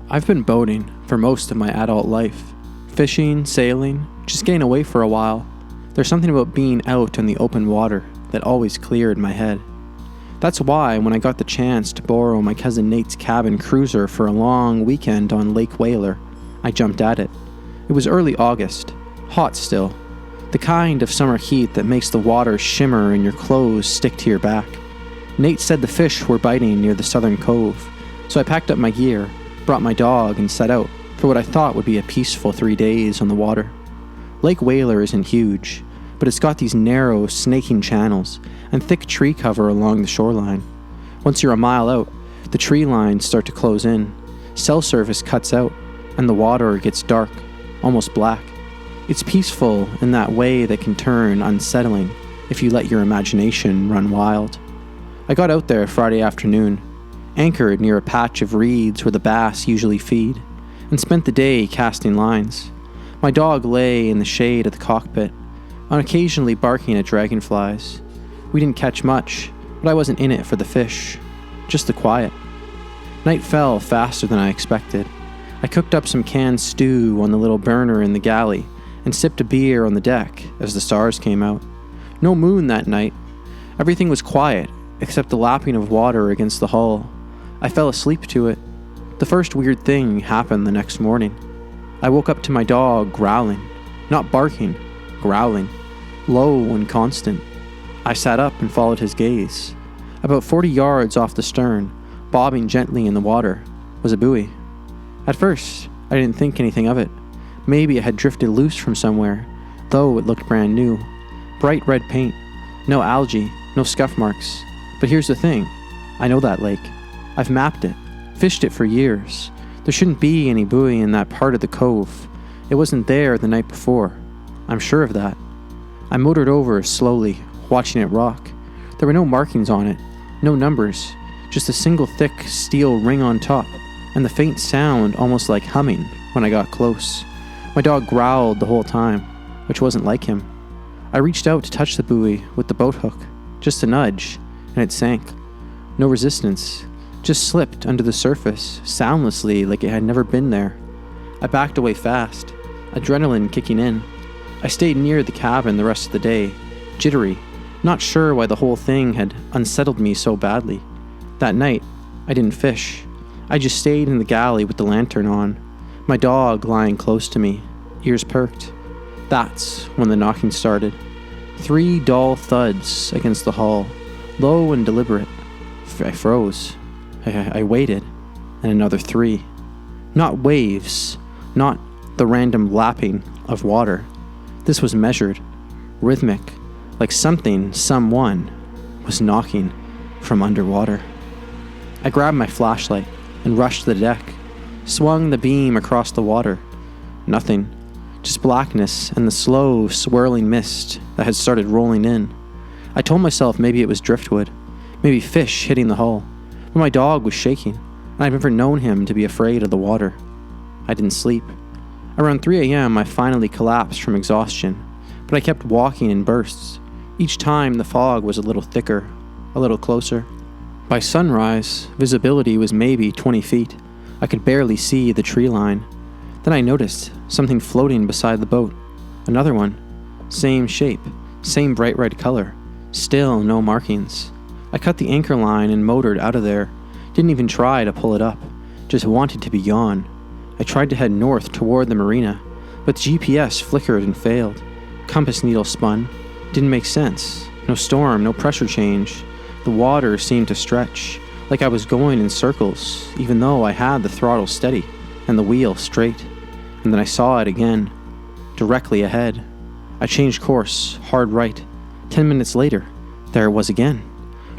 I've been boating for most of my adult life. Fishing, sailing, just getting away for a while. There's something about being out in the open water that always cleared my head. That's why when I got the chance to borrow my cousin Nate's cabin cruiser for a long weekend on Lake Whaler, I jumped at it. It was early August, hot still. The kind of summer heat that makes the water shimmer and your clothes stick to your back. Nate said the fish were biting near the southern cove, so I packed up my gear, brought my dog, and set out for what I thought would be a peaceful 3 days on the water. Lake Whaler isn't huge, but it's got these narrow, snaking channels and thick tree cover along the shoreline. Once you're a mile out, the tree lines start to close in, cell service cuts out, and the water gets dark, almost black. It's peaceful in that way that can turn unsettling if you let your imagination run wild. I got out there Friday afternoon, anchored near a patch of reeds where the bass usually feed, and spent the day casting lines. My dog lay in the shade of the cockpit, occasionally barking at dragonflies. We didn't catch much, but I wasn't in it for the fish, just the quiet. Night fell faster than I expected. I cooked up some canned stew on the little burner in the galley and sipped a beer on the deck as the stars came out. No moon that night. Everything was quiet except the lapping of water against the hull. I fell asleep to it. The first weird thing happened the next morning. I woke up to my dog growling, not barking, growling, low and constant. I sat up and followed his gaze. About 40 yards off the stern, bobbing gently in the water, was a buoy. At first, I didn't think anything of it. Maybe it had drifted loose from somewhere, though it looked brand new. Bright red paint, no algae, no scuff marks. But here's the thing, I know that lake. I've mapped it, fished it for years. There shouldn't be any buoy in that part of the cove. It wasn't there the night before. I'm sure of that. I motored over slowly, watching it rock. There were no markings on it, no numbers, just a single thick steel ring on top, and the faint sound almost like humming when I got close. My dog growled the whole time, which wasn't like him. I reached out to touch the buoy with the boat hook, just a nudge, and it sank. No resistance, just slipped under the surface, soundlessly like it had never been there. I backed away fast, adrenaline kicking in. I stayed near the cabin the rest of the day, jittery, not sure why the whole thing had unsettled me so badly. That night, I didn't fish. I just stayed in the galley with the lantern on, my dog lying close to me, ears perked. That's when the knocking started. 3 dull thuds against the hull, low and deliberate. I froze. I waited, and another 3. Not waves, not the random lapping of water. This was measured, rhythmic, like someone was knocking from underwater. I grabbed my flashlight and rushed to the deck, swung the beam across the water. Nothing, just blackness and the slow, swirling mist that had started rolling in. I told myself maybe it was driftwood, maybe fish hitting the hull, but my dog was shaking, and I'd never known him to be afraid of the water. I didn't sleep. Around 3 a.m. I finally collapsed from exhaustion, but I kept walking in bursts. Each time the fog was a little thicker, a little closer. By sunrise, visibility was maybe 20 feet. I could barely see the tree line. Then I noticed something floating beside the boat. Another one. Same shape, same bright red color. Still no markings. I cut the anchor line and motored out of there. Didn't even try to pull it up. Just wanted to be gone. I tried to head north toward the marina, but the GPS flickered and failed. Compass needle spun. Didn't make sense. No storm, no pressure change. The water seemed to stretch, like I was going in circles, even though I had the throttle steady and the wheel straight. And then I saw it again, directly ahead. I changed course, hard right. 10 minutes later, there it was again.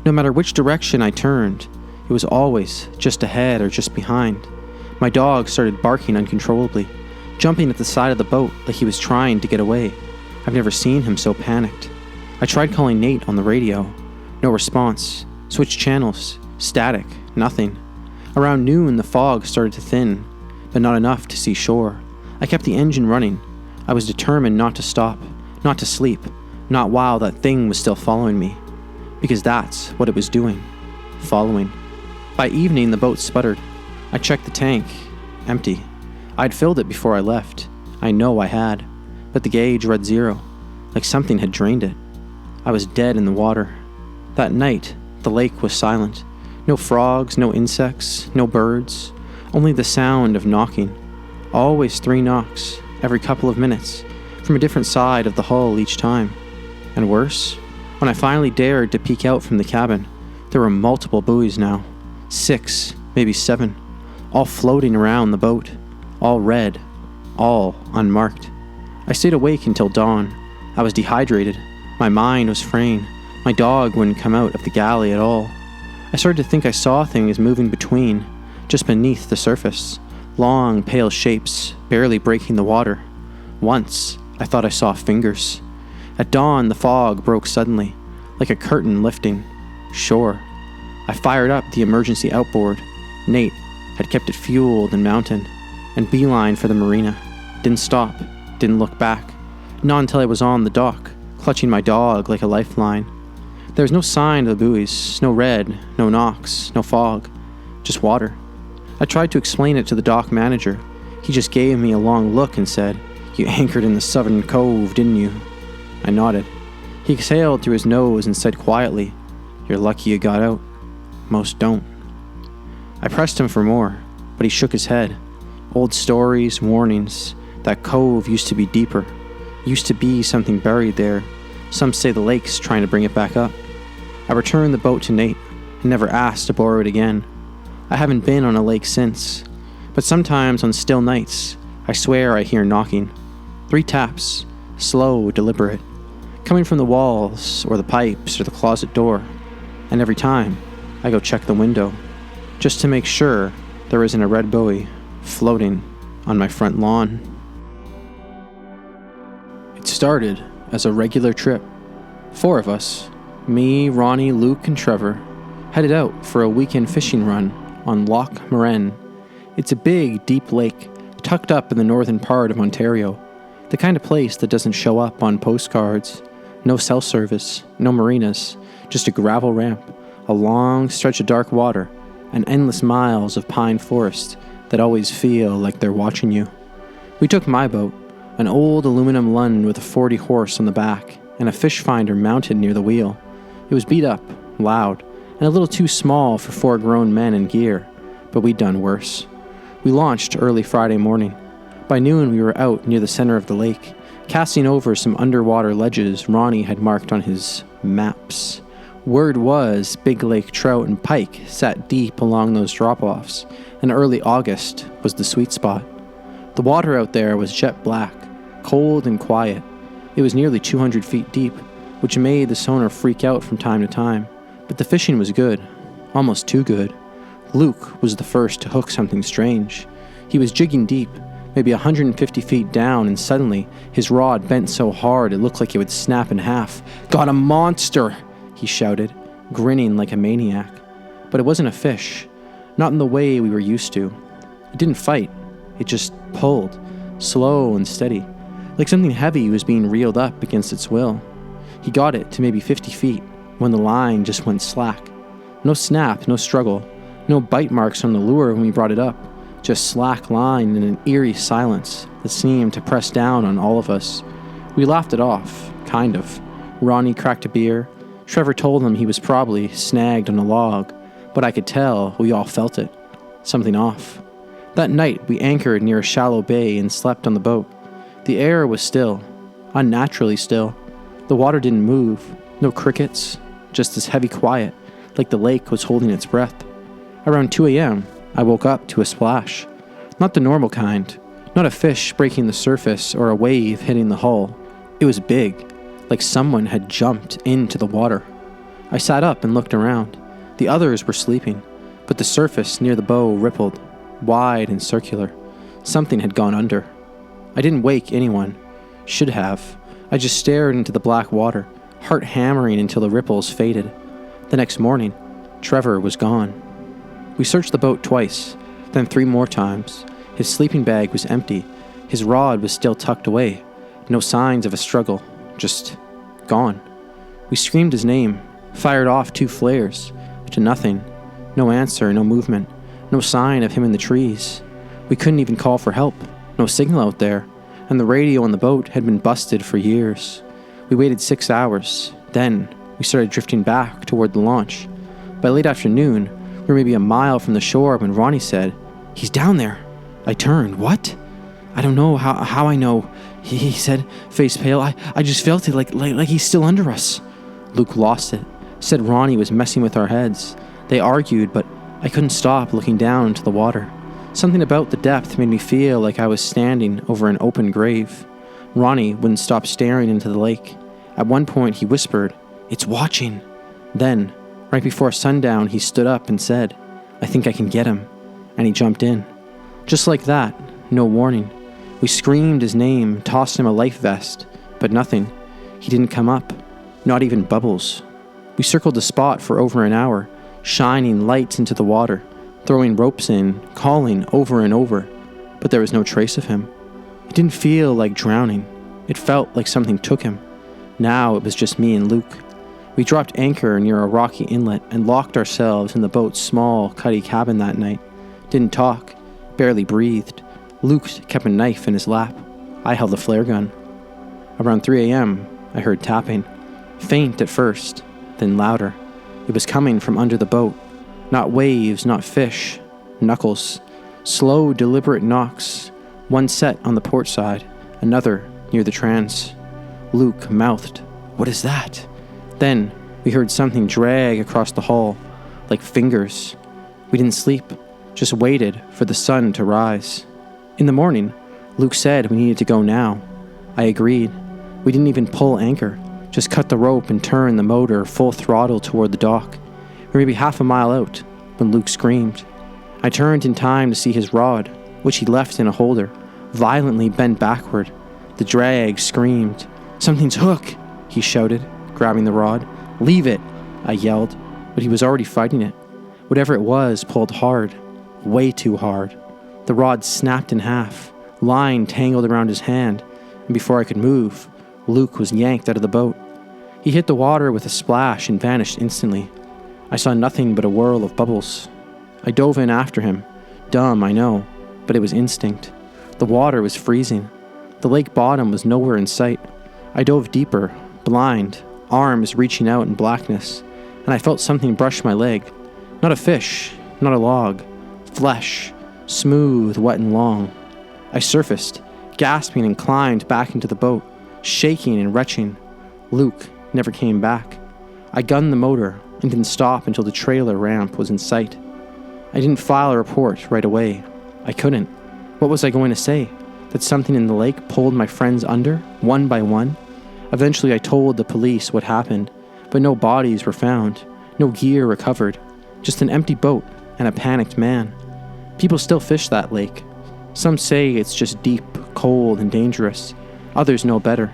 No matter which direction I turned, it was always just ahead or just behind. My dog started barking uncontrollably, jumping at the side of the boat like he was trying to get away. I've never seen him so panicked. I tried calling Nate on the radio. No response. Switched channels. Static. Nothing. Around noon, the fog started to thin, but not enough to see shore. I kept the engine running. I was determined not to stop, not to sleep, not while that thing was still following me. Because that's what it was doing. Following. By evening, the boat sputtered. I checked the tank. empty. I'd filled it before I left. I know I had. But the gauge read 0, like something had drained it. I was dead in the water. That night, the lake was silent. No frogs, no insects, no birds. Only the sound of knocking. Always 3 knocks, every couple of minutes, from a different side of the hull each time. And worse, when I finally dared to peek out from the cabin, there were multiple buoys now. 6, maybe 7, all floating around the boat, all red, all unmarked. I stayed awake until dawn. I was dehydrated. My mind was fraying. My dog wouldn't come out of the galley at all. I started to think I saw things moving between, just beneath the surface. Long, pale shapes, barely breaking the water. Once, I thought I saw fingers. At dawn, the fog broke suddenly, like a curtain lifting. Sure. I fired up the emergency outboard. Nate had kept it fueled and mounted, and beeline for the marina. Didn't stop, didn't look back. Not until I was on the dock, clutching my dog like a lifeline. There was no sign of the buoys, no red, no knocks, no fog, just water. I tried to explain it to the dock manager. He just gave me a long look and said, "You anchored in the southern cove, didn't you?" I nodded. He exhaled through his nose and said quietly, "You're lucky you got out. Most don't." I pressed him for more, but he shook his head. Old stories, warnings. That cove used to be deeper. Used to be something buried there. Some say the lake's trying to bring it back up. I returned the boat to Nate and never asked to borrow it again. I haven't been on a lake since, but sometimes on still nights, I swear I hear knocking. 3 taps, slow, deliberate, coming from the walls or the pipes or the closet door. And every time, I go check the window, just to make sure there isn't a red buoy floating on my front lawn. It started as a regular trip. 4 of us, me, Ronnie, Luke, and Trevor, headed out for a weekend fishing run on Loch Moran. It's a big, deep lake tucked up in the northern part of Ontario, the kind of place that doesn't show up on postcards. No cell service, no marinas, just a gravel ramp, a long stretch of dark water, and endless miles of pine forest that always feel like they're watching you. We took my boat, an old aluminum Lund with a 40 horse on the back and a fish finder mounted near the wheel. It was beat up, loud, and a little too small for 4 grown men in gear, but we'd done worse. We launched early Friday morning. By noon we were out near the center of the lake, casting over some underwater ledges Ronnie had marked on his maps. Word was big lake trout and pike sat deep along those drop-offs, and early August was the sweet spot. The water out there was jet black, cold and quiet. It was nearly 200 feet deep, which made the sonar freak out from time to time. But the fishing was good, almost too good. Luke was the first to hook something strange. He was jigging deep, maybe 150 feet down, and suddenly his rod bent so hard it looked like it would snap in half. "Got a monster!" he shouted, grinning like a maniac. But it wasn't a fish, not in the way we were used to. It didn't fight, it just pulled, slow and steady, like something heavy was being reeled up against its will. He got it to maybe 50 feet, when the line just went slack. No snap, no struggle, no bite marks on the lure when we brought it up, just slack line and an eerie silence that seemed to press down on all of us. We laughed it off, kind of. Ronnie cracked a beer. Trevor told him he was probably snagged on a log, but I could tell we all felt it. Something off. That night we anchored near a shallow bay and slept on the boat. The air was still, unnaturally still. The water didn't move, no crickets, just this heavy quiet, like the lake was holding its breath. Around 2 a.m., I woke up to a splash. Not the normal kind, not a fish breaking the surface or a wave hitting the hull. It was big, like someone had jumped into the water. I sat up and looked around. The others were sleeping, but the surface near the bow rippled, wide and circular. Something had gone under. I didn't wake anyone. Should have. I just stared into the black water, heart hammering until the ripples faded. The next morning, Trevor was gone. We searched the boat twice, then 3 more times. His sleeping bag was empty. His rod was still tucked away. No signs of a struggle, just gone. We screamed his name, fired off 2 flares, to nothing. No answer, no movement, no sign of him in the trees. We couldn't even call for help. No signal out there, and the radio on the boat had been busted for years. We waited 6 hours. Then we started drifting back toward the launch. By late afternoon, we were maybe a mile from the shore when Ronnie said, "He's down there." I turned. "What?" "I don't know how I know," he said, face pale. I just felt it like he's still under us." Luke lost it. Said Ronnie was messing with our heads. They argued, but I couldn't stop looking down into the water. Something about the depth made me feel like I was standing over an open grave. Ronnie wouldn't stop staring into the lake. At one point he whispered, "It's watching." Then, right before sundown, he stood up and said, "I think I can get him." And he jumped in. Just like that, no warning. We screamed his name, tossed him a life vest, but nothing. He didn't come up, not even bubbles. We circled the spot for over an hour, shining lights into the water, throwing ropes in, calling over and over, but there was no trace of him. It didn't feel like drowning. It felt like something took him. Now it was just me and Luke. We dropped anchor near a rocky inlet and locked ourselves in the boat's small, cuddy cabin that night. Didn't talk, barely breathed. Luke kept a knife in his lap. I held a flare gun. Around 3 a.m., I heard tapping. Faint at first, then louder. It was coming from under the boat. Not waves, not fish. Knuckles. Slow, deliberate knocks. One set on the port side, another near the trans. Luke mouthed, "What is that?" Then we heard something drag across the hull, like fingers. We didn't sleep, just waited for the sun to rise. In the morning, Luke said we needed to go now. I agreed. We didn't even pull anchor, just cut the rope and turn the motor full throttle toward the dock. We were maybe half a mile out when Luke screamed. I turned in time to see his rod, which he left in a holder, violently bent backward. The drag screamed. "Something's hook," he shouted, grabbing the rod. "Leave it," I yelled, but he was already fighting it. Whatever it was pulled hard, way too hard. The rod snapped in half, line tangled around his hand, and before I could move, Luke was yanked out of the boat. He hit the water with a splash and vanished instantly. I saw nothing but a whirl of bubbles. I dove in after him. Dumb, I know, but it was instinct. The water was freezing. The lake bottom was nowhere in sight. I dove deeper, blind, arms reaching out in blackness, and I felt something brush my leg. Not a fish, not a log. Flesh, smooth, wet and long. I surfaced, gasping, and climbed back into the boat, shaking and retching. Luke never came back. I gunned the motor and didn't stop until the trailer ramp was in sight. I didn't file a report right away. I couldn't. What was I going to say? That something in the lake pulled my friends under, one by one? Eventually I told the police what happened, but no bodies were found, no gear recovered, just an empty boat and a panicked man. People still fish that lake. Some say it's just deep, cold, and dangerous. Others know better.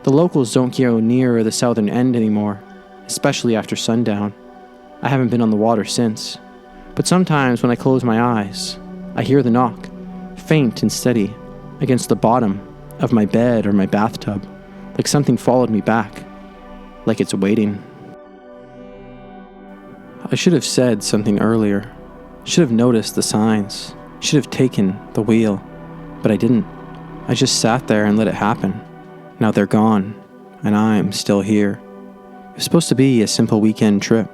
The locals don't go near the southern end anymore, especially after sundown. I haven't been on the water since. But sometimes when I close my eyes, I hear the knock, faint and steady, against the bottom of my bed or my bathtub, like something followed me back, like it's waiting. I should have said something earlier. Should have noticed the signs. Should have taken the wheel. But I didn't. I just sat there and let it happen. Now they're gone, and I'm still here. It was supposed to be a simple weekend trip.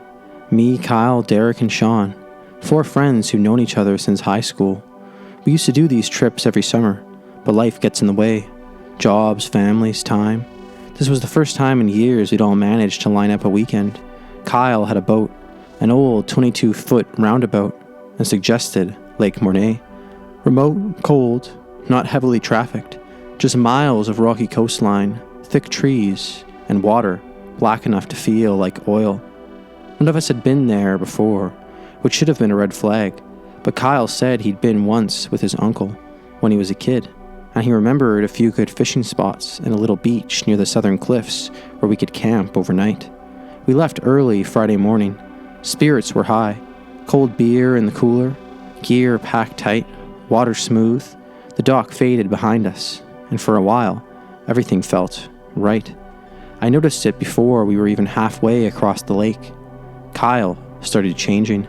Me, Kyle, Derek, and Sean. 4 friends who've known each other since high school. We used to do these trips every summer, but life gets in the way. Jobs, families, time. This was the first time in years we'd all managed to line up a weekend. Kyle had a boat, an old 22-foot roundabout, and suggested Lake Mornay. Remote, cold, not heavily trafficked, just miles of rocky coastline, thick trees, and water black enough to feel like oil. None of us had been there before, which should have been a red flag, but Kyle said he'd been once with his uncle when he was a kid, and he remembered a few good fishing spots and a little beach near the southern cliffs where we could camp overnight. We left early Friday morning. Spirits were high, cold beer in the cooler, gear packed tight, water smooth. The dock faded behind us, and for a while, everything felt right. I noticed it before we were even halfway across the lake. Kyle started changing.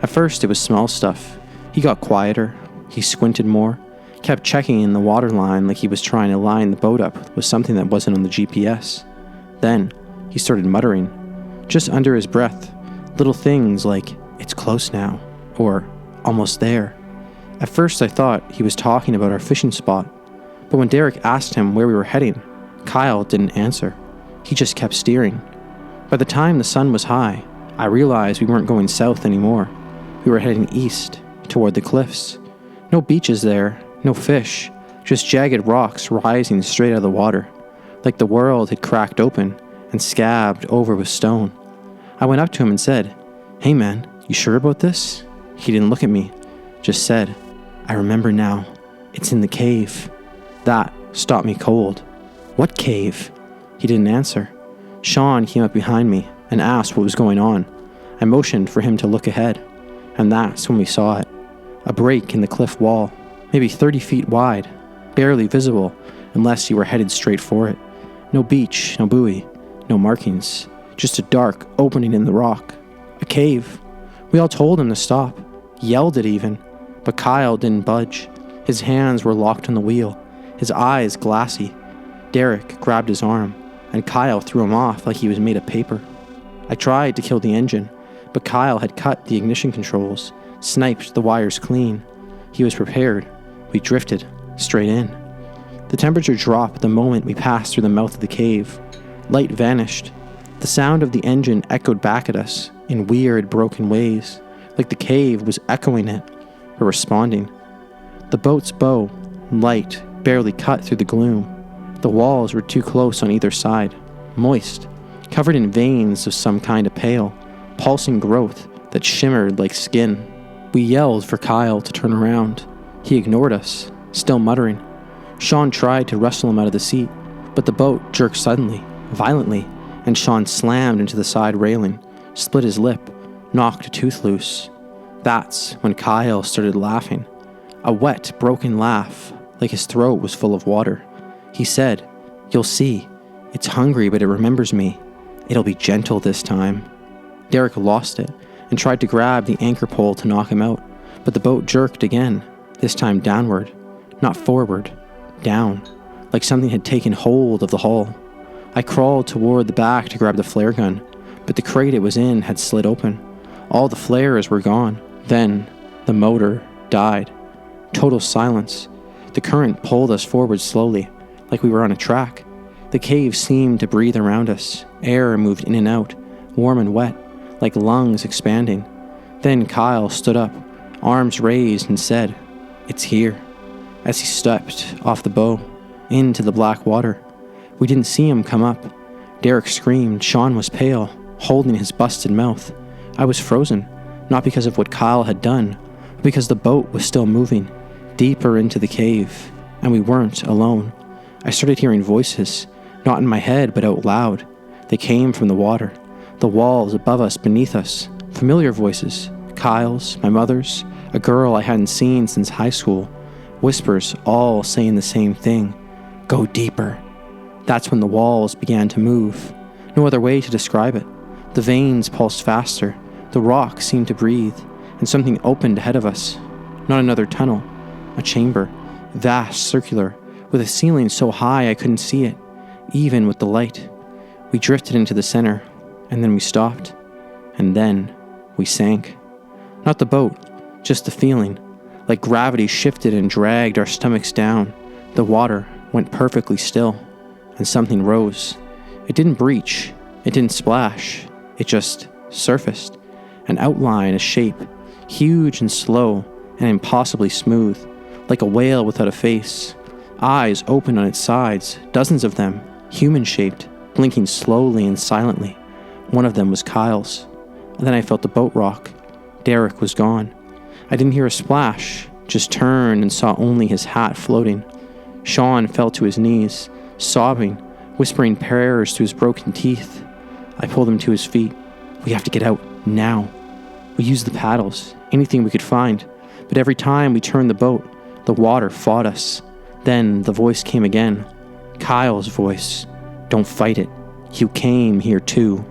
At first it was small stuff. He got quieter. He squinted more, kept checking in the water line like he was trying to line the boat up with something that wasn't on the GPS. Then, he started muttering, just under his breath, little things like, "It's close now," or "Almost there." At first I thought he was talking about our fishing spot, but when Derek asked him where we were heading, Kyle didn't answer. He just kept steering. By the time the sun was high, I realized we weren't going south anymore. We were heading east, toward the cliffs. No beaches there, no fish, just jagged rocks rising straight out of the water, like the world had cracked open and scabbed over with stone. I went up to him and said, "Hey man, you sure about this?" He didn't look at me, just said, "I remember now. It's in the cave." That stopped me cold. "What cave?" He didn't answer. Sean came up behind me and asked what was going on. I motioned for him to look ahead, and that's when we saw it. A break in the cliff wall, maybe 30 feet wide, barely visible unless you were headed straight for it. No beach, no buoy, no markings, just a dark opening in the rock. A cave. We all told him to stop, yelled it even, but Kyle didn't budge. His hands were locked on the wheel, his eyes glassy. Derek grabbed his arm, and Kyle threw him off like he was made of paper. I tried to kill the engine, but Kyle had cut the ignition controls, sniped the wires clean. He was prepared. We drifted straight in. The temperature dropped the moment we passed through the mouth of the cave. Light vanished. The sound of the engine echoed back at us in weird, broken ways, like the cave was echoing it or responding. The boat's bow, light, barely cut through the gloom. The walls were too close on either side, moist, covered in veins of some kind of pale, pulsing growth that shimmered like skin. We yelled for Kyle to turn around. He ignored us, still muttering. Sean tried to wrestle him out of the seat, but the boat jerked suddenly, violently, and Sean slammed into the side railing, split his lip, knocked a tooth loose. That's when Kyle started laughing. A wet, broken laugh, like his throat was full of water. He said, "You'll see. It's hungry, but it remembers me. It'll be gentle this time." Derek lost it and tried to grab the anchor pole to knock him out, but the boat jerked again, this time downward, not forward, down, like something had taken hold of the hull. I crawled toward the back to grab the flare gun, but the crate it was in had slid open. All the flares were gone. Then, the motor died. Total silence. The current pulled us forward slowly, like we were on a track. The cave seemed to breathe around us. Air moved in and out, warm and wet, like lungs expanding. Then Kyle stood up, arms raised, and said, "It's here," as he stepped off the bow, into the black water. We didn't see him come up. Derek screamed. Sean was pale, holding his busted mouth. I was frozen, not because of what Kyle had done, but because the boat was still moving, deeper into the cave, and we weren't alone. I started hearing voices, not in my head, but out loud. They came from the water, the walls above us, beneath us. Familiar voices, Kyle's, my mother's, a girl I hadn't seen since high school. Whispers, all saying the same thing. "Go deeper." That's when the walls began to move. No other way to describe it. The veins pulsed faster, the rock seemed to breathe, and something opened ahead of us. Not another tunnel, a chamber, vast, circular, with a ceiling so high I couldn't see it, even with the light. We drifted into the center, and then we stopped, and then we sank. Not the boat, just the feeling, like gravity shifted and dragged our stomachs down. The water went perfectly still, and something rose. It didn't breach, it didn't splash, it just surfaced, an outline, a shape, huge and slow and impossibly smooth, like a whale without a face. Eyes open on its sides, dozens of them, human-shaped, blinking slowly and silently. One of them was Kyle's. And then I felt the boat rock. Derek was gone. I didn't hear a splash, just turned and saw only his hat floating. Sean fell to his knees, sobbing, whispering prayers through his broken teeth. I pulled him to his feet. "We have to get out, now." We used the paddles, anything we could find, but every time we turned the boat, the water fought us. Then the voice came again. Kyle's voice. "Don't fight it. You came here too."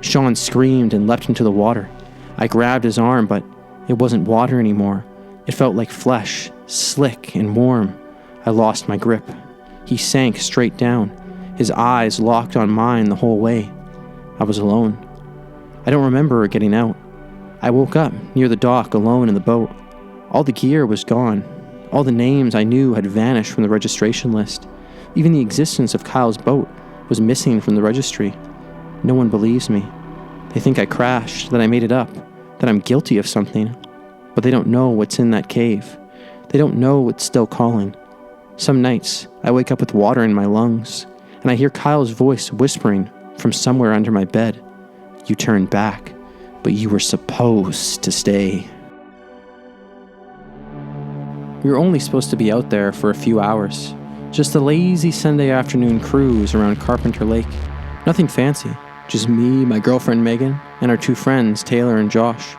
Sean screamed and leapt into the water. I grabbed his arm, but it wasn't water anymore. It felt like flesh, slick and warm. I lost my grip. He sank straight down, his eyes locked on mine the whole way. I was alone. I don't remember getting out. I woke up near the dock alone in the boat. All the gear was gone. All the names I knew had vanished from the registration list. Even the existence of Kyle's boat was missing from the registry. No one believes me. They think I crashed, that I made it up, that I'm guilty of something. But they don't know what's in that cave. They don't know what's still calling. Some nights, I wake up with water in my lungs, and I hear Kyle's voice whispering from somewhere under my bed. You turned back, but you were supposed to stay. We were only supposed to be out there for a few hours. Just a lazy Sunday afternoon cruise around Carpenter Lake. Nothing fancy. Just me, my girlfriend Megan, and our two friends, Taylor and Josh.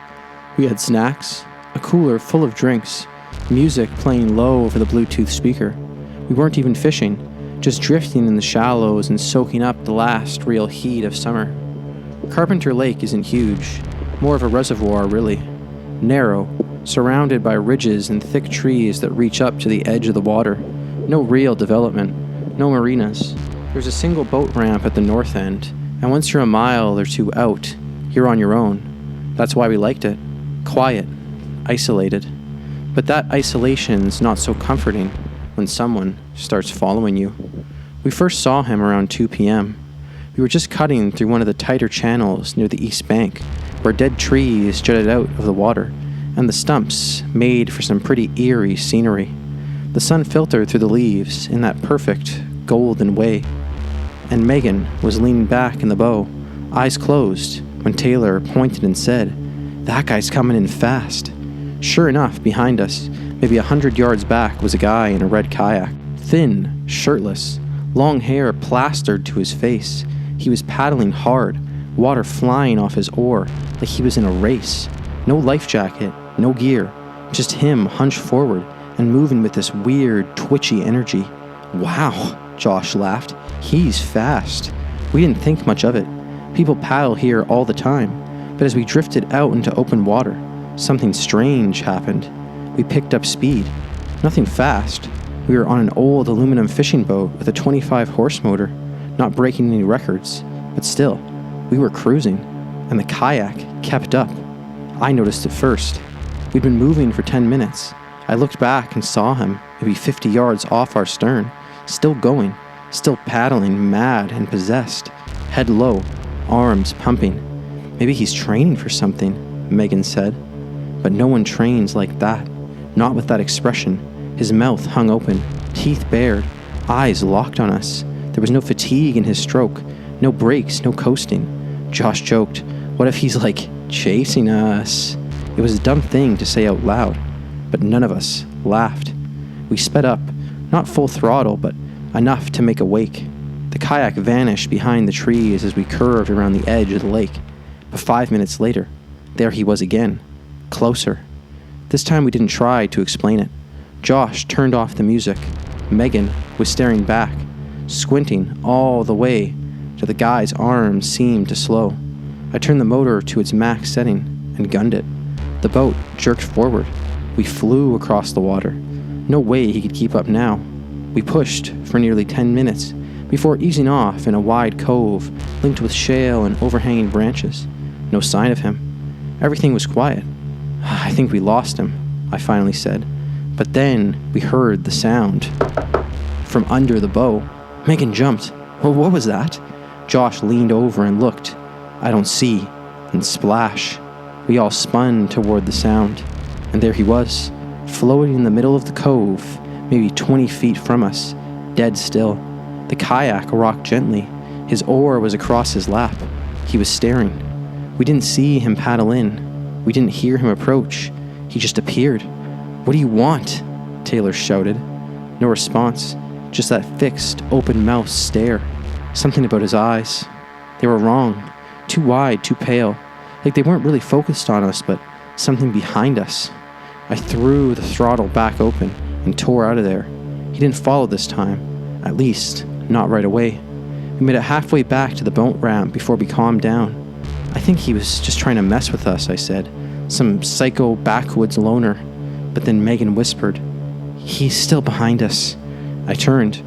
We had snacks, a cooler full of drinks, music playing low over the Bluetooth speaker. We weren't even fishing, just drifting in the shallows and soaking up the last real heat of summer. Carpenter Lake isn't huge, more of a reservoir really. Narrow, surrounded by ridges and thick trees that reach up to the edge of the water. No real development, no marinas. There's a single boat ramp at the north end, and once you're a mile or two out, you're on your own. That's why we liked it. Quiet, isolated. But that isolation's not so comforting when someone starts following you. We first saw him around 2 p.m. We were just cutting through one of the tighter channels near the east bank, where dead trees jutted out of the water, and the stumps made for some pretty eerie scenery. The sun filtered through the leaves in that perfect, golden way. And Megan was leaning back in the bow, eyes closed, when Taylor pointed and said, "That guy's coming in fast." Sure enough, behind us, maybe 100 yards back, was a guy in a red kayak. Thin, shirtless, long hair plastered to his face. He was paddling hard, water flying off his oar like he was in a race. No life jacket, no gear, just him hunched forward and moving with this weird, twitchy energy. "Wow," Josh laughed. "He's fast." We didn't think much of it. People paddle here all the time. But as we drifted out into open water, something strange happened. We picked up speed. Nothing fast. We were on an old aluminum fishing boat with a 25 horse motor, not breaking any records. But still, we were cruising, and the kayak kept up. I noticed it first. We'd been moving for 10 minutes. I looked back and saw him, maybe 50 yards off our stern, still going, still paddling, mad and possessed, head low, arms pumping. "Maybe he's training for something," Megan said. But no one trains like that, not with that expression. His mouth hung open, teeth bared, eyes locked on us. There was no fatigue in his stroke, no breaks, no coasting. Josh joked, "What if he's chasing us?" It was a dumb thing to say out loud, but none of us laughed. We sped up, not full throttle, but enough to make a wake. The kayak vanished behind the trees as we curved around the edge of the lake. But 5 minutes later, there he was again, closer. This time we didn't try to explain it. Josh turned off the music. Megan was staring back, squinting all the way till the guy's arms seemed to slow. I turned the motor to its max setting and gunned it. The boat jerked forward. We flew across the water. No way he could keep up now. We pushed for nearly 10 minutes before easing off in a wide cove linked with shale and overhanging branches. No sign of him. Everything was quiet. "I think we lost him," I finally said. But then we heard the sound from under the bow. Megan jumped. "Well, what was that?" Josh leaned over and looked. "I don't see." And splash. We all spun toward the sound. And there he was, floating in the middle of the cove, maybe 20 feet from us, dead still. The kayak rocked gently. His oar was across his lap. He was staring. We didn't see him paddle in. We didn't hear him approach. He just appeared. "What do you want?" Taylor shouted. No response, just that fixed, open-mouthed stare. Something about his eyes. They were wrong. Too wide, too pale. Like they weren't really focused on us, but something behind us. I threw the throttle back open and tore out of there. He didn't follow this time. At least, not right away. We made it halfway back to the boat ramp before we calmed down. "I think he was just trying to mess with us," I said. "Some psycho backwoods loner." But then Megan whispered, He's still behind us. I turned.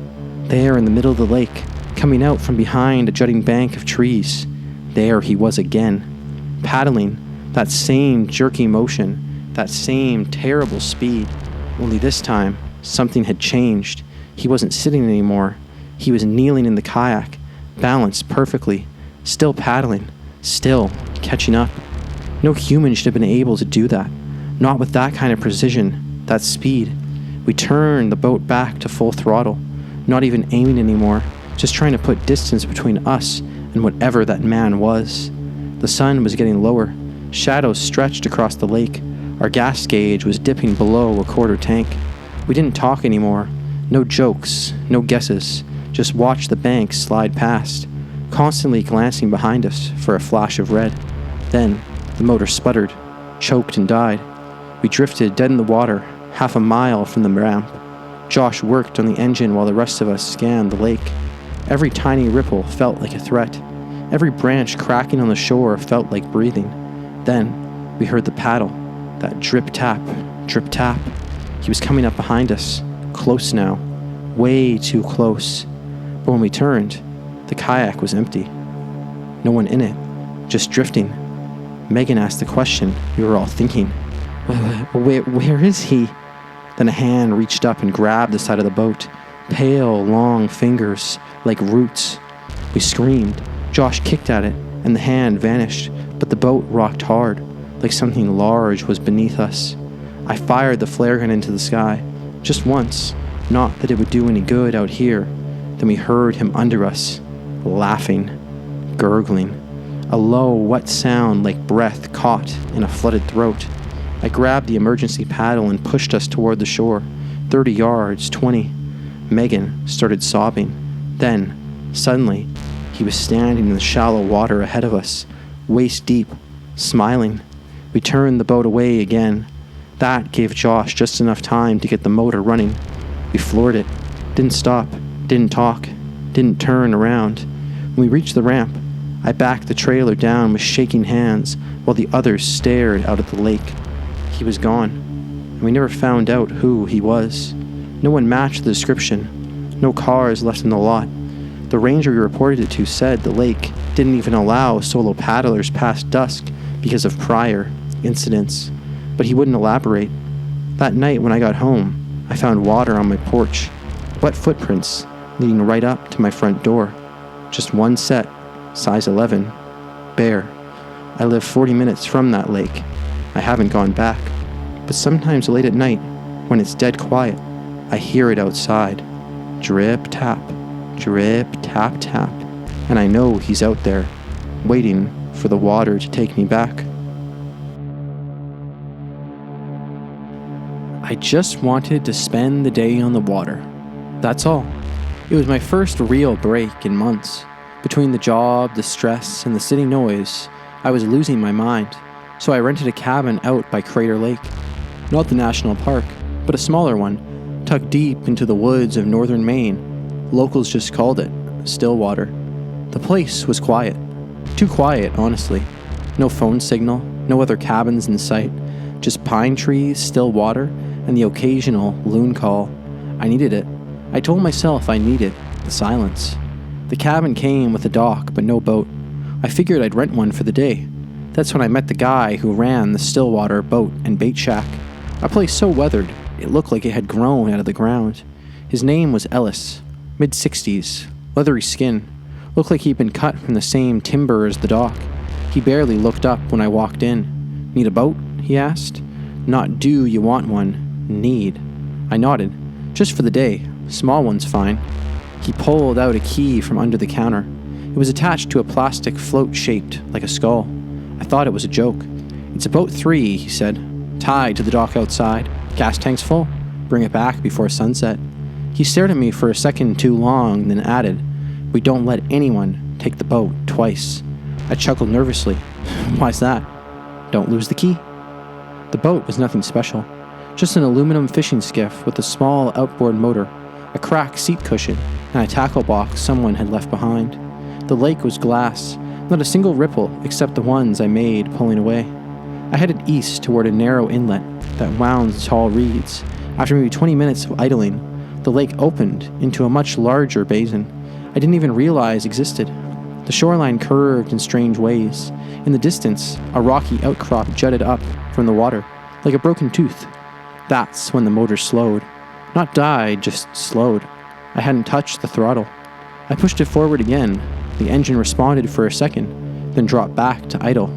There in the middle of the lake, coming out from behind a jutting bank of trees. There he was again, paddling, that same jerky motion, that same terrible speed. Only this time, something had changed. He wasn't sitting anymore. He was kneeling in the kayak, balanced perfectly, still paddling, still catching up. No human should have been able to do that. Not with that kind of precision, that speed. We turned the boat back to full throttle, not even aiming anymore, just trying to put distance between us and whatever that man was. The sun was getting lower. Shadows stretched across the lake. Our gas gauge was dipping below a quarter tank. We didn't talk anymore. No jokes, no guesses. Just watched the bank slide past, constantly glancing behind us for a flash of red. Then, the motor sputtered, choked and died. We drifted dead in the water, half a mile from the ramp. Josh worked on the engine while the rest of us scanned the lake. Every tiny ripple felt like a threat. Every branch cracking on the shore felt like breathing. Then, we heard the paddle, that drip-tap, drip-tap. He was coming up behind us, close now, way too close. But when we turned, the kayak was empty. No one in it, just drifting. Megan asked the question we were all thinking. Where is he? Then a hand reached up and grabbed the side of the boat. Pale, long fingers, like roots. We screamed. Josh kicked at it, and the hand vanished, but the boat rocked hard, like something large was beneath us. I fired the flare gun into the sky, just once, not that it would do any good out here. Then we heard him under us, laughing, gurgling, a low, wet sound like breath caught in a flooded throat. I grabbed the emergency paddle and pushed us toward the shore, 30 yards, 20. Megan started sobbing. Then, suddenly, he was standing in the shallow water ahead of us, waist deep, smiling. We turned the boat away again. That gave Josh just enough time to get the motor running. We floored it, didn't stop, didn't talk, didn't turn around. When we reached the ramp, I backed the trailer down with shaking hands while the others stared out at the lake. He was gone, and we never found out who he was. No one matched the description. No cars left in the lot. The ranger we reported it to said the lake didn't even allow solo paddlers past dusk because of prior incidents, but he wouldn't elaborate. That night when I got home, I found water on my porch, wet footprints leading right up to my front door. Just one set, size 11, bare. I live 40 minutes from that lake. I haven't gone back, but sometimes late at night, when it's dead quiet, I hear it outside. Drip tap, drip tap tap, and I know he's out there, waiting for the water to take me back. I just wanted to spend the day on the water. That's all. It was my first real break in months. Between the job, the stress, and the city noise, I was losing my mind. So I rented a cabin out by Crater Lake. Not the national park, but a smaller one, tucked deep into the woods of northern Maine. Locals just called it Stillwater. The place was quiet. Too quiet, honestly. No phone signal, no other cabins in sight. Just pine trees, still water, and the occasional loon call. I needed it. I told myself I needed the silence. The cabin came with a dock, but no boat. I figured I'd rent one for the day. That's when I met the guy who ran the Stillwater boat and bait shack. A place so weathered, it looked like it had grown out of the ground. His name was Ellis, mid-60s, leathery skin. Looked like he'd been cut from the same timber as the dock. He barely looked up when I walked in. Need a boat? He asked. Not do you want one, need. I nodded. Just for the day. Small one's fine. He pulled out a key from under the counter. It was attached to a plastic float shaped like a skull. I thought it was a joke. It's a boat 3, he said. Tied to the dock outside. Gas tank's full. Bring it back before sunset. He stared at me for a second too long, then added, "We don't let anyone take the boat twice." I chuckled nervously. Why's that? Don't lose the key. The boat was nothing special. Just an aluminum fishing skiff with a small outboard motor, a cracked seat cushion, and a tackle box someone had left behind. The lake was glass, not a single ripple except the ones I made pulling away. I headed east toward a narrow inlet that wound tall reeds, After maybe 20 minutes of idling, the lake opened into a much larger basin I didn't even realize existed. The shoreline curved in strange ways. In the distance, a rocky outcrop jutted up from the water, like a broken tooth. That's when the motor slowed. Not died, just slowed. I hadn't touched the throttle. I pushed it forward again. The engine responded for a second, then dropped back to idle.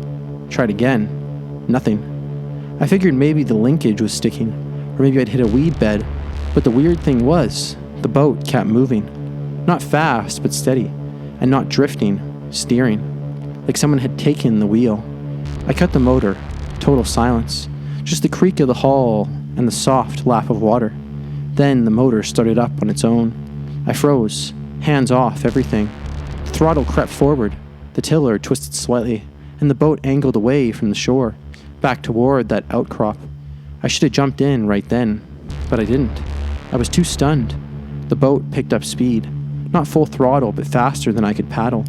Tried again. Nothing. I figured maybe the linkage was sticking, or maybe I'd hit a weed bed, but the weird thing was, the boat kept moving. Not fast, but steady, and not drifting, steering, like someone had taken the wheel. I cut the motor, total silence, just the creak of the hull and the soft lap of water. Then the motor started up on its own. I froze, hands off everything. The throttle crept forward, the tiller twisted slightly, and the boat angled away from the shore, back toward that outcrop. I should have jumped in right then, but I didn't. I was too stunned. The boat picked up speed, not full throttle, but faster than I could paddle.